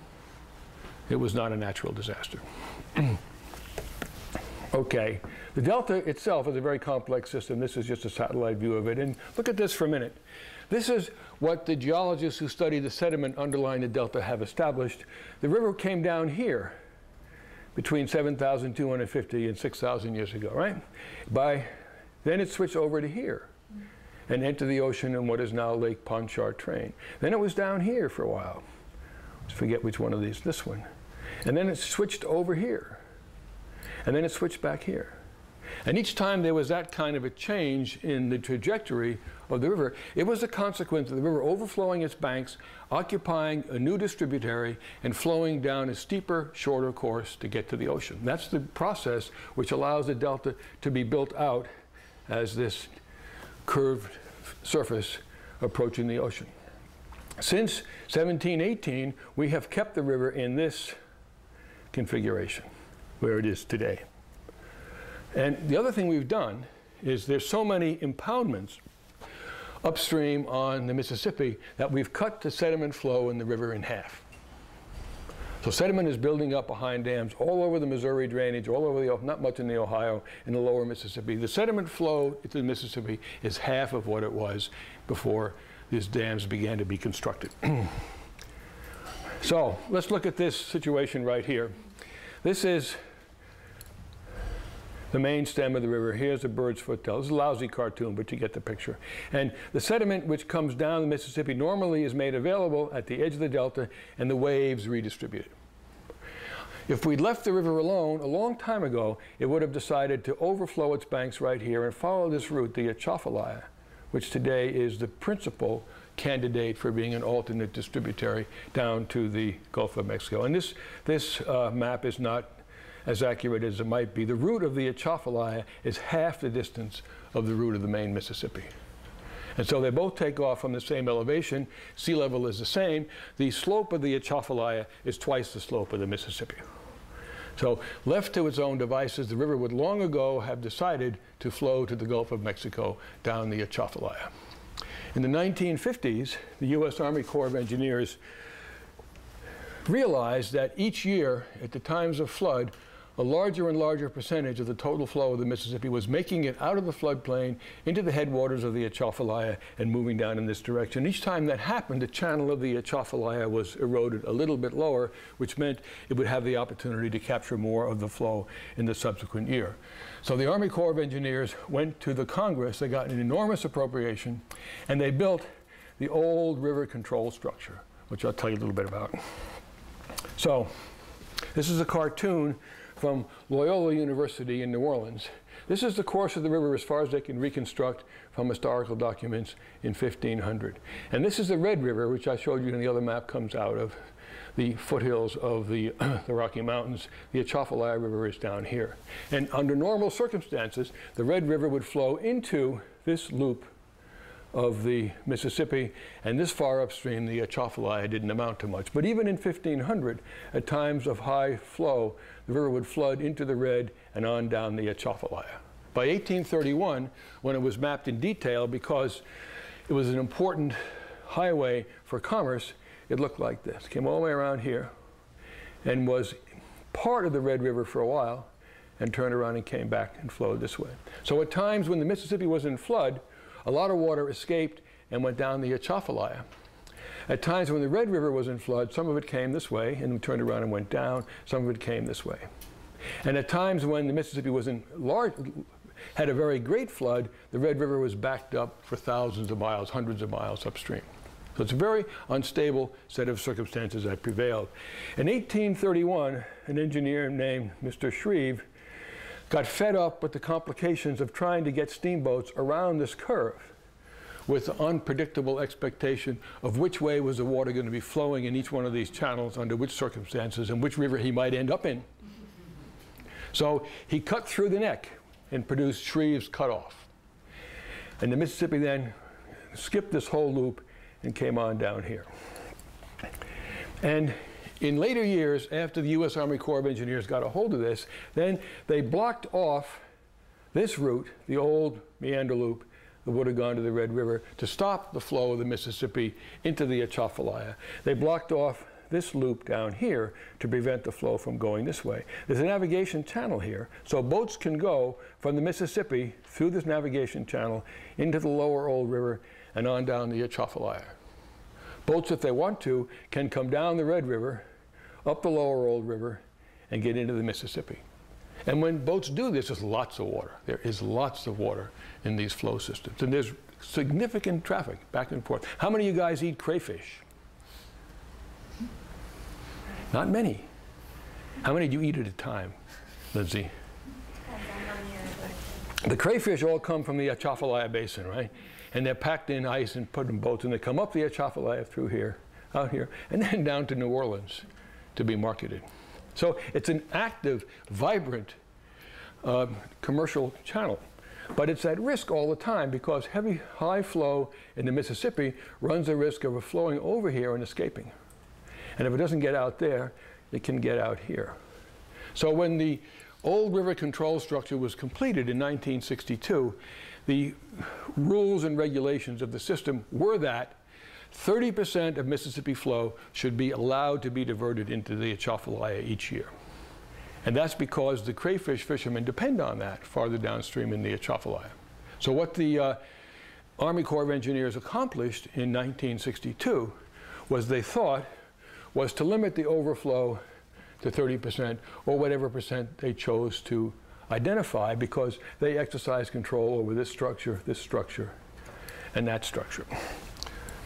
S1: It was not a natural disaster. Okay, the delta itself is a very complex system. This is just a satellite view of it. And look at this for a minute. This is what the geologists who study the sediment underlying the delta have established. The river came down here between 7,250 and 6,000 years ago, right? Then it switched over to here and entered the ocean in what is now Lake Pontchartrain. Then it was down here for a while. I forget which one of these, this one. And then it switched over here. And then it switched back here. And each time there was that kind of a change in the trajectory of the river, it was a consequence of the river overflowing its banks, occupying a new distributary, and flowing down a steeper, shorter course to get to the ocean. That's the process which allows the delta to be built out as this curved surface approaching the ocean. Since 1718, we have kept the river in this configuration, where it is today. And the other thing we've done is there's so many impoundments upstream on the Mississippi that we've cut the sediment flow in the river in half. So sediment is building up behind dams all over the Missouri drainage, all over not much in the Ohio, in the lower Mississippi. The sediment flow to the Mississippi is half of what it was before these dams began to be constructed. So let's look at this situation right here. This is the main stem of the river. Here's a bird's foot tail. This is a lousy cartoon, but you get the picture. And the sediment which comes down the Mississippi normally is made available at the edge of the delta, and the waves redistribute it. If we'd left the river alone a long time ago, it would have decided to overflow its banks right here and follow this route, the Atchafalaya, which today is the principal candidate for being an alternate distributary down to the Gulf of Mexico. And this map is not as accurate as it might be, the route of the Atchafalaya is half the distance of the route of the main Mississippi. And so they both take off from the same elevation. Sea level is the same. The slope of the Atchafalaya is twice the slope of the Mississippi. So left to its own devices, the river would long ago have decided to flow to the Gulf of Mexico down the Atchafalaya. In the 1950s, the U.S. Army Corps of Engineers realized that each year, at the times of flood, a larger and larger percentage of the total flow of the Mississippi was making it out of the floodplain into the headwaters of the Atchafalaya and moving down in this direction. Each time that happened, the channel of the Atchafalaya was eroded a little bit lower, which meant it would have the opportunity to capture more of the flow in the subsequent year. So the Army Corps of Engineers went to the Congress, they got an enormous appropriation, and they built the old river control structure, which I'll tell you a little bit about. So this is a cartoon from Loyola University in New Orleans. This is the course of the river as far as they can reconstruct from historical documents in 1500. And this is the Red River, which I showed you in the other map, comes out of the foothills of the Rocky Mountains. The Atchafalaya River is down here. And under normal circumstances, the Red River would flow into this loop of the Mississippi, and this far upstream, the Atchafalaya didn't amount to much. But even in 1500, at times of high flow, the river would flood into the Red and on down the Atchafalaya. By 1831, when it was mapped in detail, because it was an important highway for commerce, it looked like this. Came all the way around here and was part of the Red River for a while and turned around and came back and flowed this way. So at times when the Mississippi was in flood, a lot of water escaped and went down the Atchafalaya. At times when the Red River was in flood, some of it came this way and turned around and went down. Some of it came this way. And at times when the Mississippi was had a very great flood, the Red River was backed up for thousands of miles, hundreds of miles upstream. So it's a very unstable set of circumstances that prevailed. In 1831, an engineer named Mr. Shreve got fed up with the complications of trying to get steamboats around this curve with the unpredictable expectation of which way was the water going to be flowing in each one of these channels, under which circumstances, and which river he might end up in. So he cut through the neck and produced Shreve's cutoff. And the Mississippi then skipped this whole loop and came on down here. And in later years, after the U.S. Army Corps of Engineers got a hold of this, then they blocked off this route, the old meander loop that would have gone to the Red River, to stop the flow of the Mississippi into the Atchafalaya. They blocked off this loop down here to prevent the flow from going this way. There's a navigation channel here, so boats can go from the Mississippi through this navigation channel into the lower Old River and on down the Atchafalaya. Boats, if they want to, can come down the Red River, up the lower Old River, and get into the Mississippi. And when boats do this, there's lots of water. There is lots of water in these flow systems. And there's significant traffic back and forth. How many of you guys eat crayfish? Not many. How many do you eat at a time, Lindsay? The crayfish all come from the Atchafalaya Basin, right? And they're packed in ice and put in boats, and they come up the Atchafalaya through here, out here, and then down to New Orleans to be marketed. So it's an active, vibrant commercial channel. But it's at risk all the time because heavy, high flow in the Mississippi runs the risk of it flowing over here and escaping. And if it doesn't get out there, it can get out here. So when the old river control structure was completed in 1962, the rules and regulations of the system were that 30% of Mississippi flow should be allowed to be diverted into the Atchafalaya each year. And that's because the crayfish fishermen depend on that farther downstream in the Atchafalaya. So what the Army Corps of Engineers accomplished in 1962 was they thought was to limit the overflow to 30% or whatever percent they chose to identify, because they exercise control over this structure, and that structure.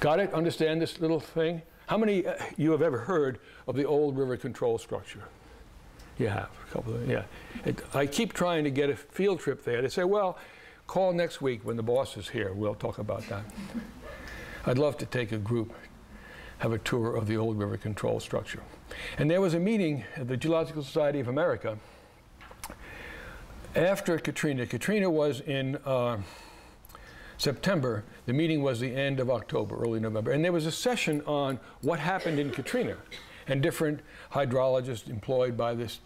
S1: Got it? Understand this little thing? How many you have ever heard of the old river control structure? You have, a couple of them, yeah. I keep trying to get a field trip there. They say, well, call next week when the boss is here. We'll talk about that. I'd love to take a group, have a tour of the old river control structure. And there was a meeting at the Geological Society of America After Katrina, Katrina was in September. The meeting was the end of October, early November. And there was a session on what happened in Katrina. And different hydrologists employed by this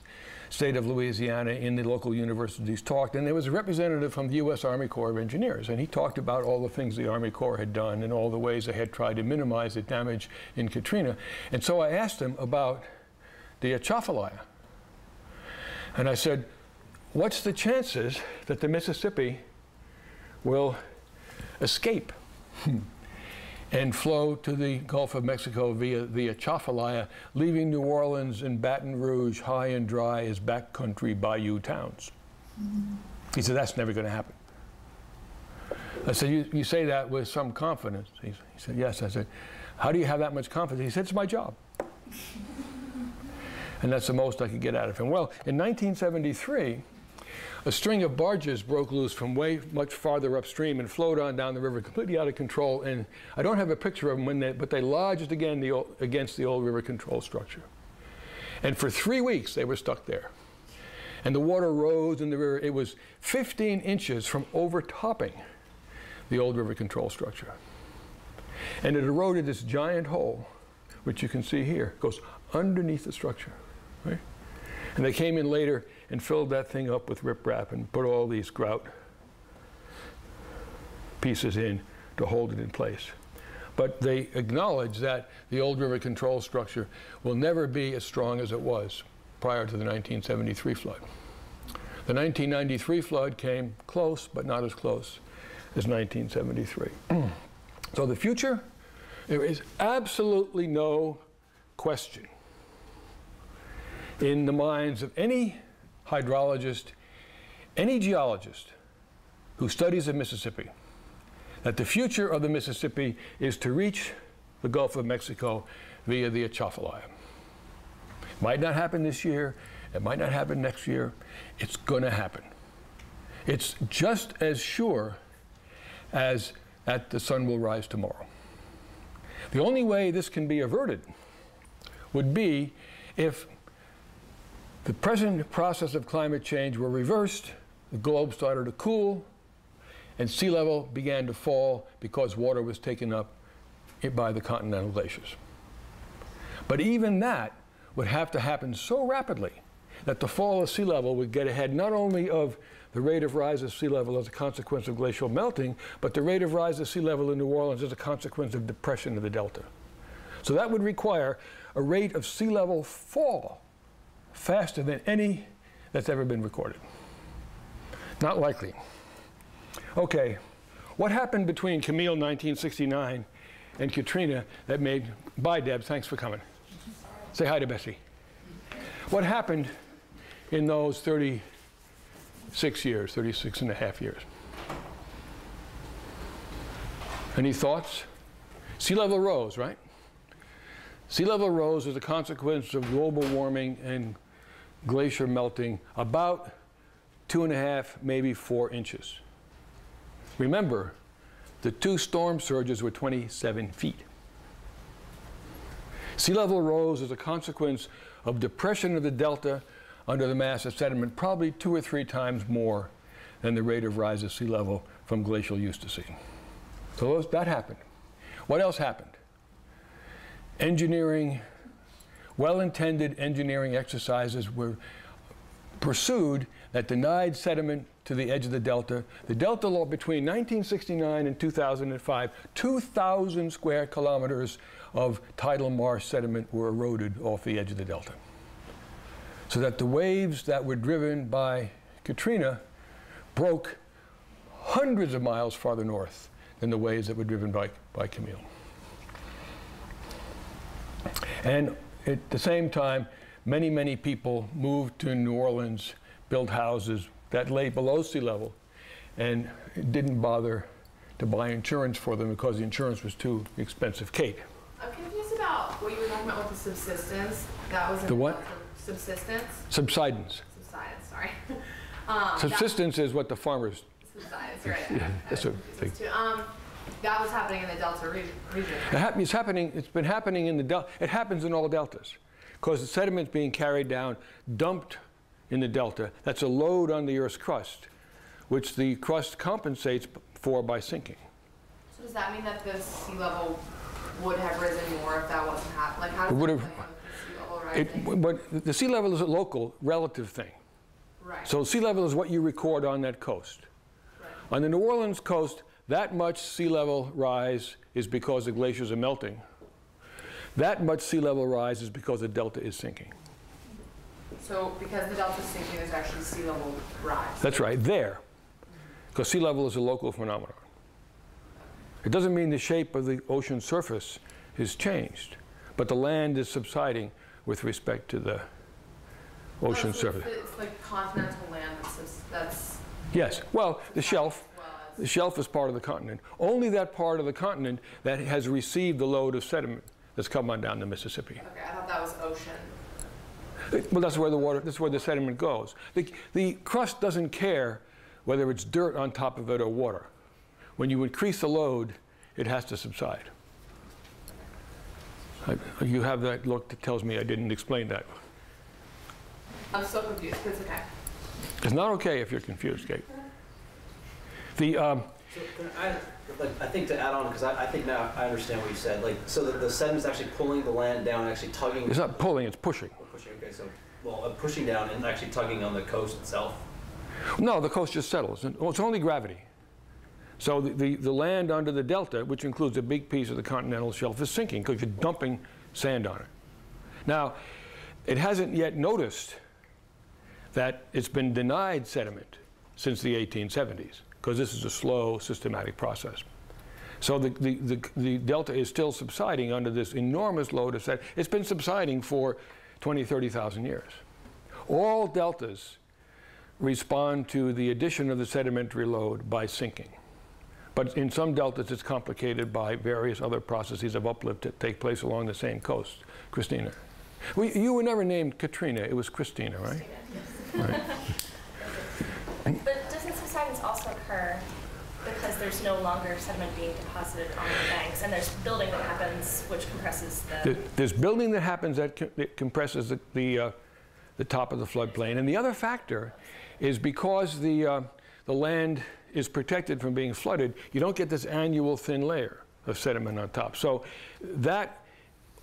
S1: state of Louisiana in the local universities talked. And there was a representative from the U.S. Army Corps of Engineers. And he talked about all the things the Army Corps had done and all the ways they had tried to minimize the damage in Katrina. And so I asked him about the Atchafalaya. And I said, what's the chances that the Mississippi will escape and flow to the Gulf of Mexico via the Atchafalaya, leaving New Orleans and Baton Rouge high and dry as backcountry bayou towns? He said, that's never going to happen. I said, you say that with some confidence? He said, yes. I said, how do you have that much confidence? He said, it's my job. And that's the most I could get out of him. Well, in 1973, a string of barges broke loose from way much farther upstream and flowed on down the river, completely out of control. And I don't have a picture of them, but they lodged again against the old river control structure. And for 3 weeks, they were stuck there. And the water rose in the river. It was 15 inches from overtopping the old river control structure. And it eroded this giant hole, which you can see here, goes underneath the structure, right? And they came in later and filled that thing up with riprap and put all these grout pieces in to hold it in place. But they acknowledge that the old river control structure will never be as strong as it was prior to the 1973 flood. The 1993 flood came close, but not as close as 1973. So the future, there is absolutely no question in the minds of any hydrologist, any geologist who studies the Mississippi, that the future of the Mississippi is to reach the Gulf of Mexico via the Atchafalaya. It might not happen this year, it might not happen next year, it's going to happen. It's just as sure as that the sun will rise tomorrow. The only way this can be averted would be if the present process of climate change were reversed, the globe started to cool, and sea level began to fall because water was taken up by the continental glaciers. But even that would have to happen so rapidly that the fall of sea level would get ahead not only of the rate of rise of sea level as a consequence of glacial melting, but the rate of rise of sea level in New Orleans as a consequence of depression of the delta. So that would require a rate of sea level fall faster than any that's ever been recorded. Not likely. Okay, what happened between Camille 1969 and Katrina that made, bye Deb, thanks for coming. Say hi to Betsy. What happened in those 36 years, 36 and a half years? Any thoughts? Sea level rose, right? Sea level rose as a consequence of global warming and glacier melting about 2.5, maybe 4 inches. Remember, the 2 storm surges were 27 feet. Sea level rose as a consequence of depression of the delta under the mass of sediment, probably 2 or 3 times more than the rate of rise of sea level from glacial Eustacine. So that happened. What else happened? Engineering, well-intended engineering exercises were pursued that denied sediment to the edge of the delta. The delta law between 1969 and 2005, 2,000 square kilometers of tidal marsh sediment were eroded off the edge of the delta. So that the waves that were driven by Katrina broke hundreds of miles farther north than the waves that were driven by Camille. And at the same time, many, many people moved to New Orleans, built houses that lay below sea level, and didn't bother to buy insurance for them because the insurance was too expensive. Kate?
S4: I'm confused about what you were talking about with the subsidence. That was
S1: the what?
S4: Subsistence?
S1: Subsidence.
S4: Subsidence, sorry.
S1: Subsistence is what the farmers...
S4: Subsidence, right.
S1: Yeah, that's a thing.
S4: That was happening in the Delta region.
S1: It's been happening in the Delta. It happens in all deltas because the sediment's being carried down, dumped in the delta. That's a load on the Earth's crust, which the crust compensates for by sinking.
S4: So does that mean that the sea level would have risen more if that wasn't happening? Like, how does
S1: It would
S4: that
S1: have-
S4: play on the sea level rising?
S1: But the sea level is a local, relative thing.
S4: Right.
S1: So sea level is what you record on that coast.
S4: Right.
S1: On the New Orleans coast, that much sea level rise is because the glaciers are melting. That much sea level rise is because the delta is sinking.
S4: So because the delta is sinking, there's actually sea level rise.
S1: That's right, there. Because sea level is a local phenomenon. It doesn't mean the shape of the ocean surface is changed, but the land is subsiding with respect to the ocean surface.
S4: It's like continental land that's
S1: Yes, well, the shelf.
S4: well as-
S1: The shelf is part of the continent. Only that part of the continent that has received the load of sediment that's come on down the Mississippi.
S4: Okay, I thought that was ocean.
S1: Well, that's where the water, that's where the sediment goes. The crust doesn't care whether it's dirt on top of it or water. When you increase the load, it has to subside. You have that look that tells me I didn't explain that.
S4: I'm so confused, but it's okay.
S1: It's not okay if you're confused, Kate. The,
S5: So I think to add on, because I think now I understand what you said. Like, so the sediment's actually pulling the land down, actually tugging.
S1: it's not pulling, it's pushing.
S5: Pushing. Okay, so pushing down and actually tugging on the coast itself.
S1: No, the coast just settles. Well, it's only gravity. So the land under the delta, which includes a big piece of the continental shelf, is sinking because you're dumping sand on it. Now, it hasn't yet noticed that it's been denied sediment since the 1870s, because this is a slow, systematic process. So the delta is still subsiding under this enormous load of sediment. It's been subsiding for 20, 30,000 years. All deltas respond to the addition of the sedimentary load by sinking. But in some deltas, it's complicated by various other processes of uplift that take place along the same coast. Christina. You were never named Katrina. It was Christina, right? Right.
S6: But doesn't subsidence also occur because there's no longer sediment being deposited on the banks, and there's building that happens which compresses the...
S1: There's building that happens that compresses the top of the floodplain. And the other factor is because the land is protected from being flooded, you don't get this annual thin layer of sediment on top. So that,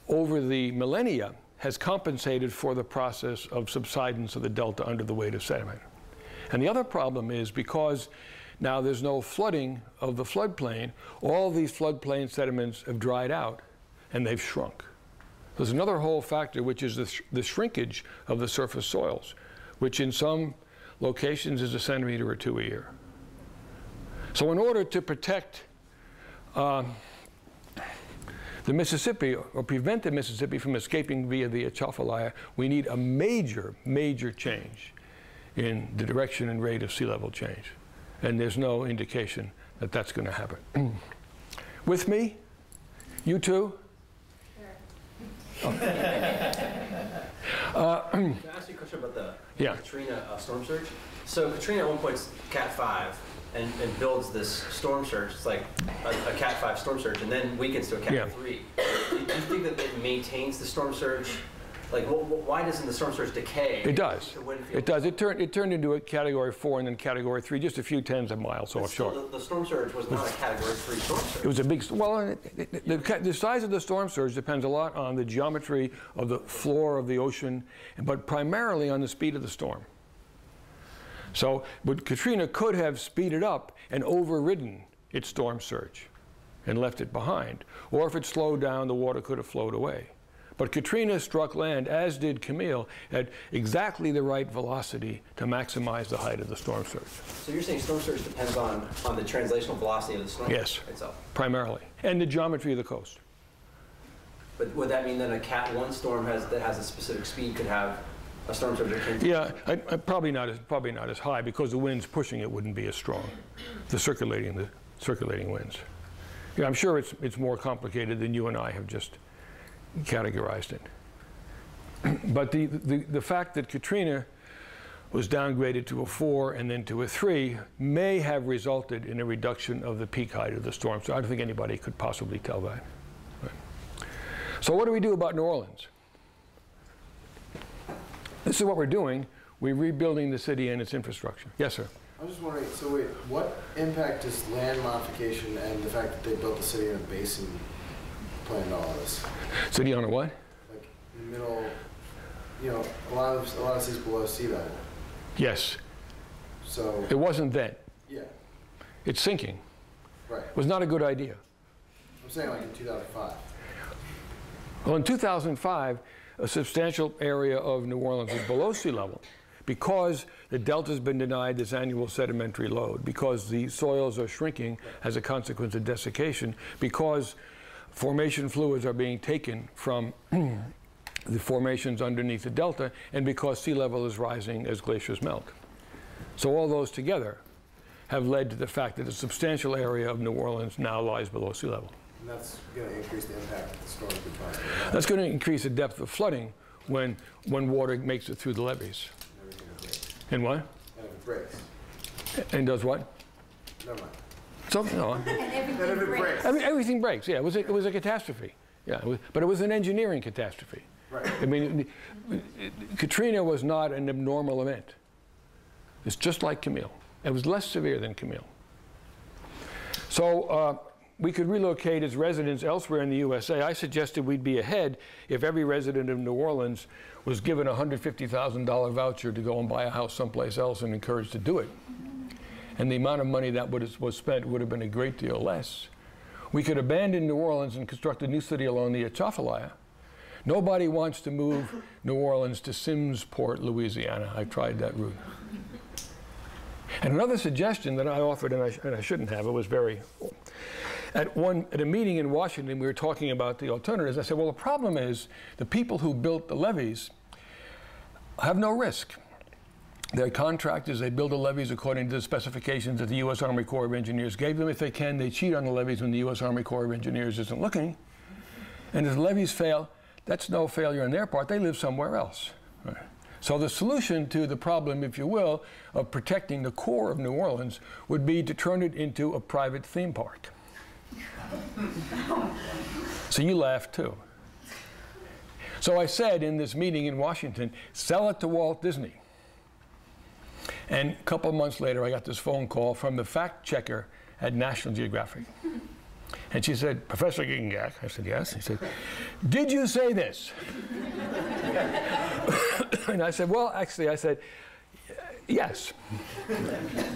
S1: over the millennia, has compensated for the process of subsidence of the delta under the weight of sediment. And the other problem is because now there's no flooding of the floodplain, all these floodplain sediments have dried out and they've shrunk. There's another whole factor, which is the shrinkage of the surface soils, which in some locations is 1 centimeter or 2 a year. So in order to protect the Mississippi, or prevent the Mississippi from escaping via the Atchafalaya, we need a major, major change in the direction and rate of sea level change. And there's no indication that that's going to happen. With me? You too?
S5: Can I ask you a question about the Katrina storm surge? So Katrina at one point's Cat 5 and builds this storm surge. It's like a Cat 5 storm surge, and then weakens to a Cat 3. Do you think that it maintains the storm surge? Like, why doesn't the storm surge decay?
S1: It does. It does. It turned into a Category 4 and then Category 3, just a few tens of miles offshore.
S5: The storm surge was not a Category 3 storm surge.
S1: It was a big, well, the size of the storm surge depends a lot on the geometry of the floor of the ocean, but primarily on the speed of the storm. So, but Katrina could have speeded up and overridden its storm surge and left it behind. Or if it slowed down, the water could have flowed away. But Katrina struck land, as did Camille, at exactly the right velocity to maximize the height of the storm surge.
S5: So you're saying storm surge depends on the translational velocity of the storm
S1: yes,
S5: itself?
S1: Primarily. And the geometry of the coast.
S5: But would that mean that a Cat 1 storm that has a specific speed could have a storm surge akin to?
S1: Yeah, probably not as high, because the winds pushing it wouldn't be as strong. The circulating winds. Yeah, I'm sure it's more complicated than you and I have just categorized it. But the fact that Katrina was downgraded to a 4 and then to a 3 may have resulted in a reduction of the peak height of the storm. So I don't think anybody could possibly tell that. Right. So what do we do about New Orleans? This is what we're doing. we're rebuilding the city and its infrastructure. Yes, sir.
S7: I was just wondering, so wait, what impact does land modification and the fact that they built the city in a basin play into all this?
S1: City on a what?
S7: Like in the middle, you know, a lot of cities below sea level.
S1: Yes.
S7: So
S1: it wasn't then.
S7: Yeah.
S1: It's sinking.
S7: Right.
S1: It was not a good idea.
S7: I'm saying like in 2005.
S1: Well, in 2005, a substantial area of New Orleans was below sea level because the delta's been denied this annual sedimentary load, because the soils are shrinking as a consequence of desiccation, because formation fluids are being taken from the formations underneath the delta, and because sea level is rising as glaciers melt. So all those together have led to the fact that a substantial area of New Orleans now lies below sea level.
S7: And that's going to increase the impact of the storms we find.
S1: That's going to increase the depth of flooding when water makes it through the levees. And what?
S7: And if it breaks.
S1: And does what?
S7: Never mind.
S1: So, no.
S7: And if it breaks.
S1: I mean, everything breaks. Yeah, it was a catastrophe. Yeah, but it was an engineering catastrophe.
S7: Right.
S1: I mean, Katrina was not an abnormal event. It's just like Camille. It was less severe than Camille. So we could relocate as residents elsewhere in the USA. I suggested we'd be ahead if every resident of New Orleans was given a $150,000 voucher to go and buy a house someplace else and encouraged to do it. And the amount of money that was spent would have been a great deal less. We could abandon New Orleans and construct a new city along the Atchafalaya. Nobody wants to move New Orleans to Simmsport, Louisiana. I've tried that route. And another suggestion that I offered, and I shouldn't have, it was very... At a meeting in Washington, we were talking about the alternatives. I said, well, the problem is the people who built the levees have no risk. They're contractors. They build the levees according to the specifications that the U.S. Army Corps of Engineers gave them. If they can, they cheat on the levees when the U.S. Army Corps of Engineers isn't looking. And if the levees fail, that's no failure on their part. They live somewhere else. Right? So the solution to the problem, if you will, of protecting the core of New Orleans would be to turn it into a private theme park. So you laughed too. So I said in this meeting in Washington, sell it to Walt Disney. And a couple of months later, I got this phone call from the fact checker at National Geographic. And she said, Professor Giegengack. I said, yes. He said, did you say this? And I said, well, actually, I said, yes.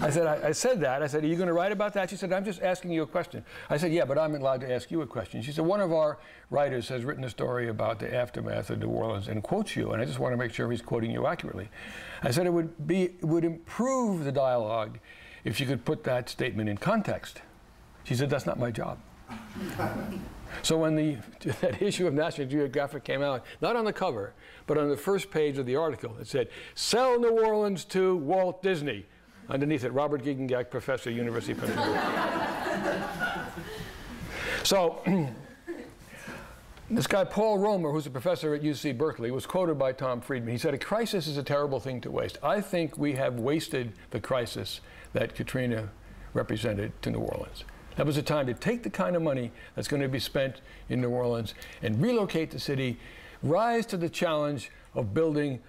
S1: I said that. I said, are you going to write about that? She said, I'm just asking you a question. I said, yeah, but I'm allowed to ask you a question. She said, one of our writers has written a story about the aftermath of New Orleans and quotes you, and I just want to make sure he's quoting you accurately. I said, it would improve the dialogue if you could put that statement in context. She said, that's not my job. So when that issue of National Geographic came out, not on the cover, but on the first page of the article, it said, sell New Orleans to Walt Disney. Underneath it, Robert Giegengack, Professor, University of Pennsylvania. So this guy, Paul Romer, who's a professor at UC Berkeley, was quoted by Tom Friedman. He said, a crisis is a terrible thing to waste. I think we have wasted the crisis that Katrina represented to New Orleans. That was a time to take the kind of money that's going to be spent in New Orleans and relocate the city, rise to the challenge of building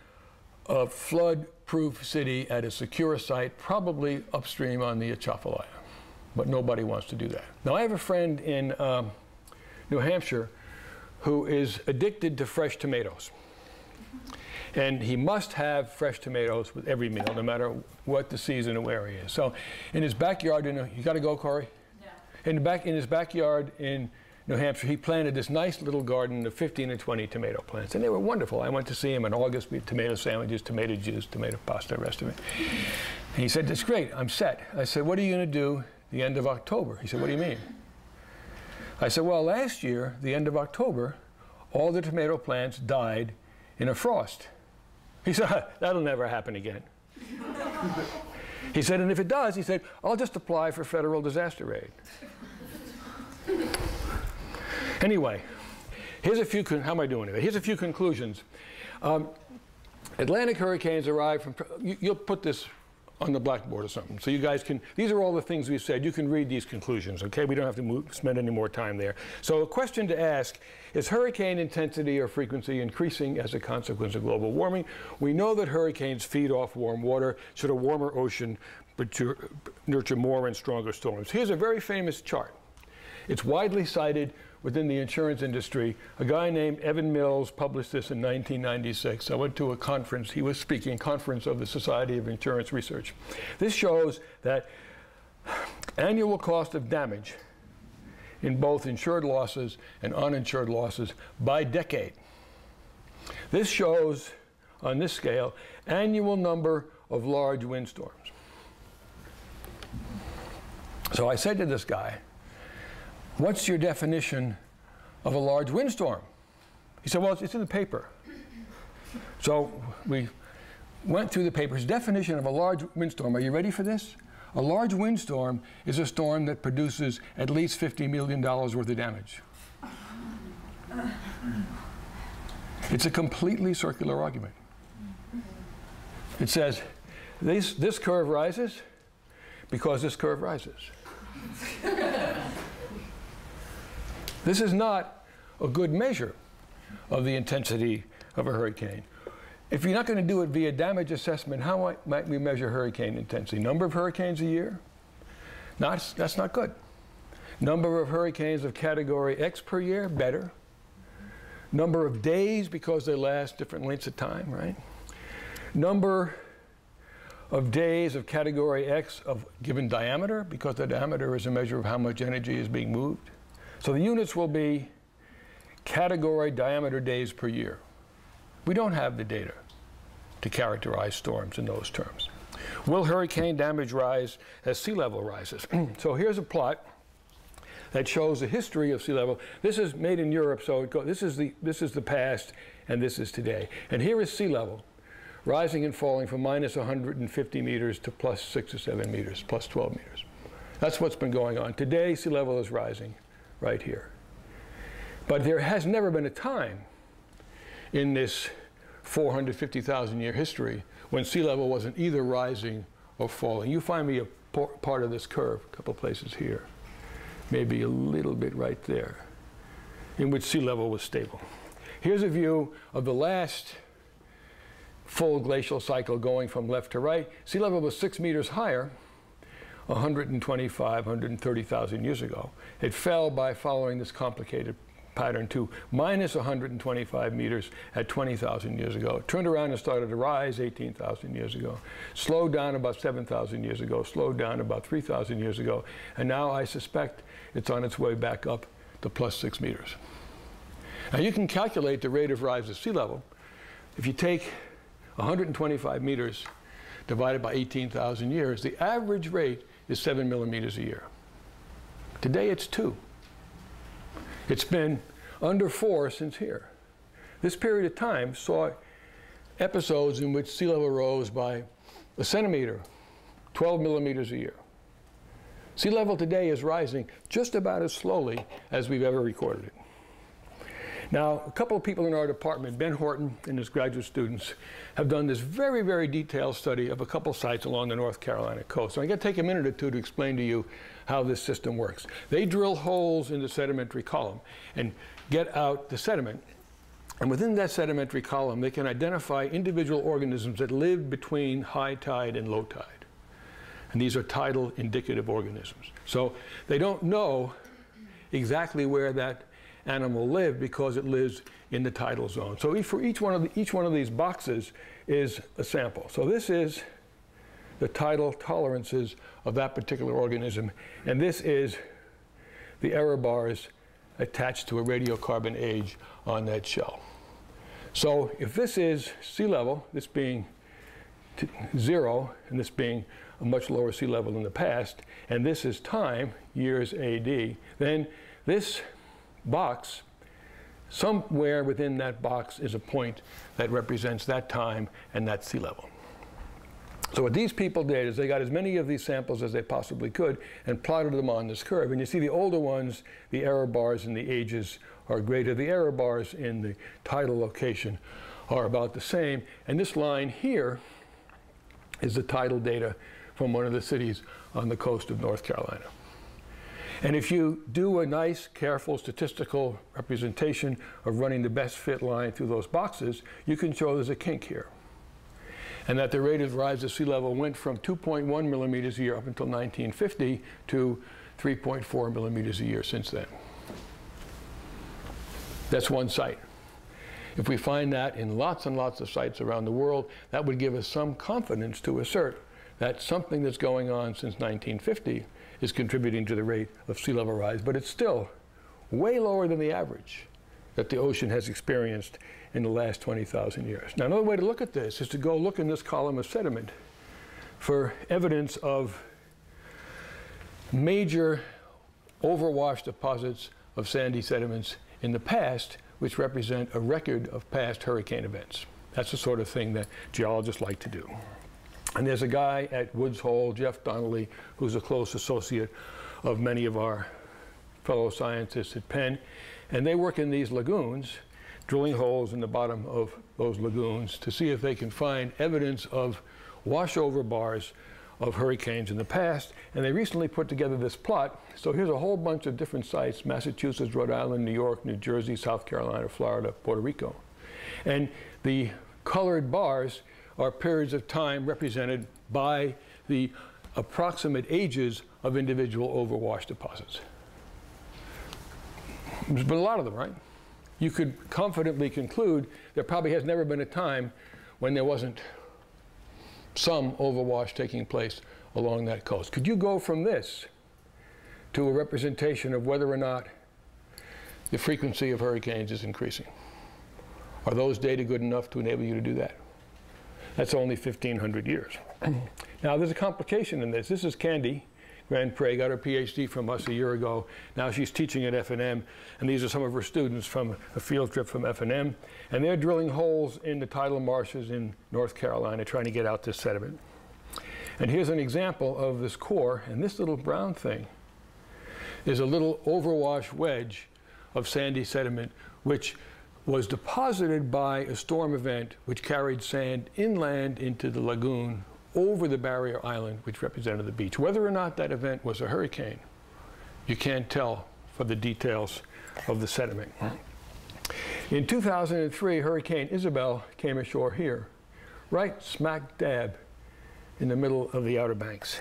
S1: a flood-proof city at a secure site, probably upstream on the Atchafalaya. But nobody wants to do that. Now, I have a friend in New Hampshire who is addicted to fresh tomatoes. And he must have fresh tomatoes with every meal, no matter what the season or where he is. So in his backyard, you got to go, Corey? In his backyard in New Hampshire, he planted this nice little garden of 15 and 20 tomato plants, and they were wonderful. I went to see him in August. We had tomato sandwiches, tomato juice, tomato pasta, the rest of it. And he said, that's great, I'm set. I said, what are you going to do the end of October? He said, what do you mean? I said, well, last year, the end of October, all the tomato plants died in a frost. He said, that'll never happen again. He said, and if it does, he said, I'll just apply for federal disaster aid. Anyway, here's a few, how am I doing today? Here's a few conclusions. Atlantic hurricanes arrive from, you'll put this on the blackboard or something. So you guys can, these are all the things we said. You can read these conclusions, okay? We don't have to spend any more time there. So a question to ask, is hurricane intensity or frequency increasing as a consequence of global warming? We know that hurricanes feed off warm water. Should a warmer ocean nurture more and stronger storms? Here's a very famous chart. It's widely cited within the insurance industry. A guy named Evan Mills published this in 1996. I went to a conference. He was speaking, conference of the Society of Insurance Research. This shows that annual cost of damage in both insured losses and uninsured losses by decade. This shows, on this scale, annual number of large windstorms. So I said to this guy, what's your definition of a large windstorm? He said, well, it's in the paper. So we went through the paper. His definition of a large windstorm, are you ready for this? A large windstorm is a storm that produces at least $50 million worth of damage. It's a completely circular argument. It says, this curve rises because this curve rises. This is not a good measure of the intensity of a hurricane. If you're not going to do it via damage assessment, how might we measure hurricane intensity? Number of hurricanes a year? That's not good. Number of hurricanes of category X per year? Better. Number of days, because they last different lengths of time, right? Number of days of category X of given diameter, because the diameter is a measure of how much energy is being moved. So the units will be category diameter days per year. We don't have the data to characterize storms in those terms. Will hurricane damage rise as sea level rises? So here's a plot that shows the history of sea level. This is made in Europe, so this is the past and this is today. And here is sea level rising and falling from minus 150 meters to plus 6 or 7 meters, plus 12 meters. That's what's been going on. Today, sea level is rising right here. But there has never been a time in this 450,000 year history when sea level wasn't either rising or falling. You find me a part of this curve, a couple places here, maybe a little bit right there, in which sea level was stable. Here's a view of the last full glacial cycle going from left to right. Sea level was 6 meters higher 125, 130,000 years ago. It fell by following this complicated pattern to minus 125 meters at 20,000 years ago. It turned around and started to rise 18,000 years ago. Slowed down about 7,000 years ago. Slowed down about 3,000 years ago. And now I suspect it's on its way back up to plus 6 meters. Now you can calculate the rate of rise of sea level. If you take 125 meters divided by 18,000 years, the average rate is 7 millimeters a year. Today it's 2. It's been under 4 since here. This period of time saw episodes in which sea level rose by a centimeter, 12 millimeters a year. Sea level today is rising just about as slowly as we've ever recorded it. Now, a couple of people in our department, Ben Horton and his graduate students, have done this very, very detailed study of a couple sites along the North Carolina coast. So I'm going to take a minute or two to explain to you how this system works. They drill holes in the sedimentary column and get out the sediment. And within that sedimentary column, they can identify individual organisms that live between high tide and low tide. And these are tidal indicative organisms. So they don't know exactly where that animal lived because it lives in the tidal zone. So for each one of these boxes is a sample. So this is the tidal tolerances of that particular organism, and this is the error bars attached to a radiocarbon age on that shell. So if this is sea level, this being 0 and this being a much lower sea level in the past, and this is time, years AD, then this box, somewhere within that box is a point that represents that time and that sea level. So what these people did is they got as many of these samples as they possibly could and plotted them on this curve. And you see the older ones, the error bars and the ages are greater. The error bars in the tidal location are about the same. And this line here is the tidal data from one of the cities on the coast of North Carolina. And if you do a nice, careful statistical representation of running the best fit line through those boxes, you can show there's a kink here. And that the rate of rise of sea level went from 2.1 millimeters a year up until 1950 to 3.4 millimeters a year since then. That's one site. If we find that in lots and lots of sites around the world, that would give us some confidence to assert that something that's going on since 1950 is contributing to the rate of sea level rise, but it's still way lower than the average that the ocean has experienced in the last 20,000 years. Now, another way to look at this is to go look in this column of sediment for evidence of major overwash deposits of sandy sediments in the past, which represent a record of past hurricane events. That's the sort of thing that geologists like to do. And there's a guy at Woods Hole, Jeff Donnelly, who's a close associate of many of our fellow scientists at Penn. And they work in these lagoons, drilling holes in the bottom of those lagoons to see if they can find evidence of washover bars of hurricanes in the past. And they recently put together this plot. So here's a whole bunch of different sites: Massachusetts, Rhode Island, New York, New Jersey, South Carolina, Florida, Puerto Rico. And the colored bars are periods of time represented by the approximate ages of individual overwash deposits. There's been a lot of them, right? You could confidently conclude there probably has never been a time when there wasn't some overwash taking place along that coast. Could you go from this to a representation of whether or not the frequency of hurricanes is increasing? Are those data good enough to enable you to do that? That's only 1,500 years. Now, there's a complication in this. This is Candy Grand Pré, got her Ph.D. from us a year ago. Now she's teaching at F&M, and these are some of her students from a field trip from F&M. And they're drilling holes in the tidal marshes in North Carolina, trying to get out this sediment. And here's an example of this core, and this little brown thing is a little overwash wedge of sandy sediment, which was deposited by a storm event which carried sand inland into the lagoon over the barrier island, which represented the beach. Whether or not that event was a hurricane, you can't tell from the details of the sediment. In 2003, Hurricane Isabel came ashore here, right smack dab in the middle of the Outer Banks.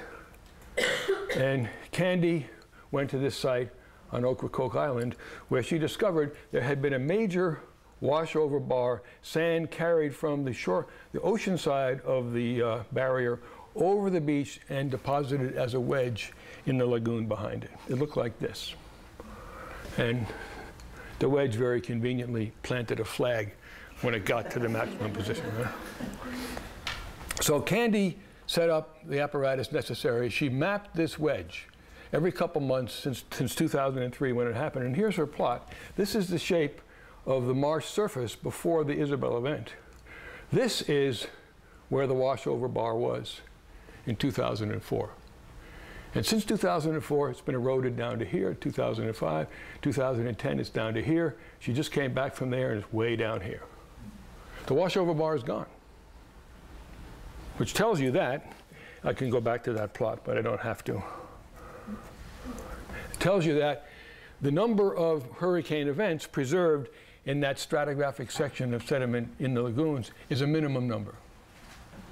S1: And Candy went to this site on Ocracoke Island, where she discovered there had been a major washover bar, sand carried from the shore, the ocean side of the barrier over the beach and deposited as a wedge in the lagoon behind it. It looked like this. And the wedge very conveniently planted a flag when it got to the maximum position. Right? So Candy set up the apparatus necessary. She mapped this wedge every couple months since 2003 when it happened. And here's her plot. This is the shape of the marsh surface before the Isabel event. This is where the washover bar was in 2004. And since 2004, it's been eroded down to here. 2005, 2010, it's down to here. She just came back from there and it's way down here. The washover bar is gone, which tells you that. I can go back to that plot, but I don't have to. It tells you that the number of hurricane events preserved in that stratigraphic section of sediment in the lagoons is a minimum number,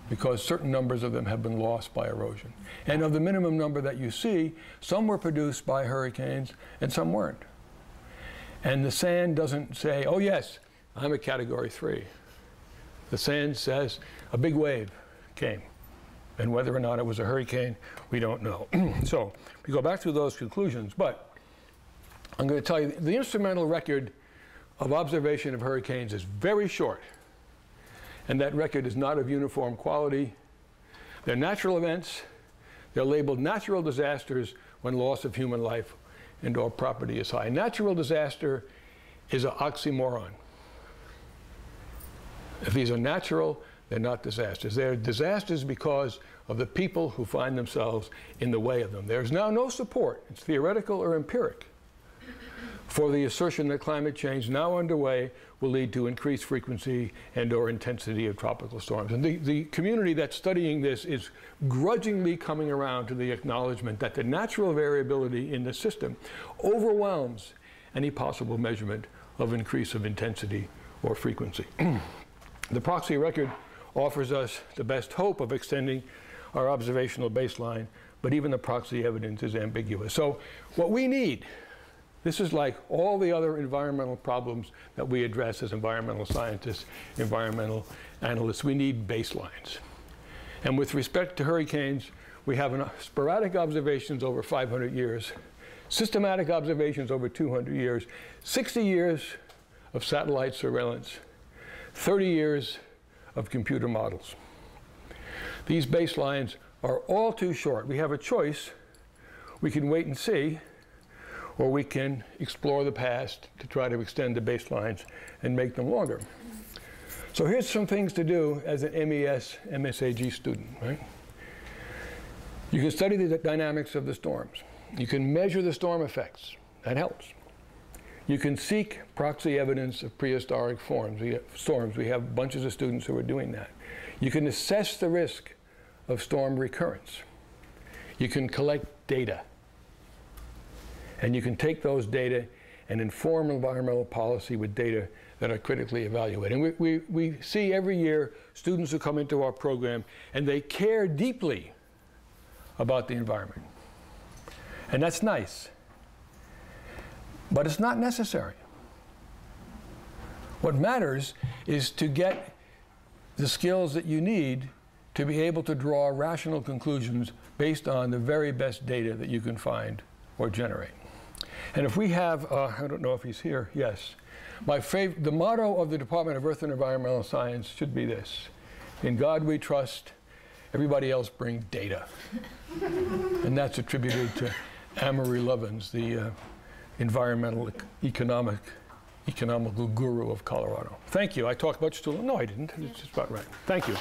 S1: because certain numbers of them have been lost by erosion. And of the minimum number that you see, some were produced by hurricanes and some weren't. And the sand doesn't say, oh yes, I'm a category 3. The sand says a big wave came. And whether or not it was a hurricane, we don't know. So we go back to those conclusions, but I'm going to tell you the instrumental record of observation of hurricanes is very short, and that record is not of uniform quality. They're natural events. They're labeled natural disasters when loss of human life and or property is high. Natural disaster is an oxymoron. If these are natural, they're not disasters. They're disasters because of the people who find themselves in the way of them. There's now no support, it's theoretical or empiric, for the assertion that climate change now underway will lead to increased frequency and/or intensity of tropical storms. And the community that's studying this is grudgingly coming around to the acknowledgement that the natural variability in the system overwhelms any possible measurement of increase of intensity or frequency. The proxy record offers us the best hope of extending our observational baseline, but even the proxy evidence is ambiguous. So what we need, this is like all the other environmental problems that we address as environmental scientists, environmental analysts. We need baselines. And with respect to hurricanes, we have sporadic observations over 500 years, systematic observations over 200 years, 60 years of satellite surveillance, 30 years of computer models. These baselines are all too short. We have a choice. We can wait and see, or we can explore the past to try to extend the baselines and make them longer. So here's some things to do as an MES, MSAG student, right? You can study the dynamics of the storms. You can measure the storm effects. That helps. You can seek proxy evidence of prehistoric storms. We have bunches of students who are doing that. You can assess the risk of storm recurrence. You can collect data. And you can take those data and inform environmental policy with data that are critically evaluated. And we see every year students who come into our program and they care deeply about the environment. And that's nice. But it's not necessary. What matters is to get the skills that you need to be able to draw rational conclusions based on the very best data that you can find or generate. And if we have, I don't know if he's here, yes. The motto of the Department of Earth and Environmental Science should be this: in God we trust, everybody else bring data. And that's attributed to Amory Lovins, the environmental economical guru of Colorado. Thank you. I talked much too long. No, I didn't. It's just about right. Thank you.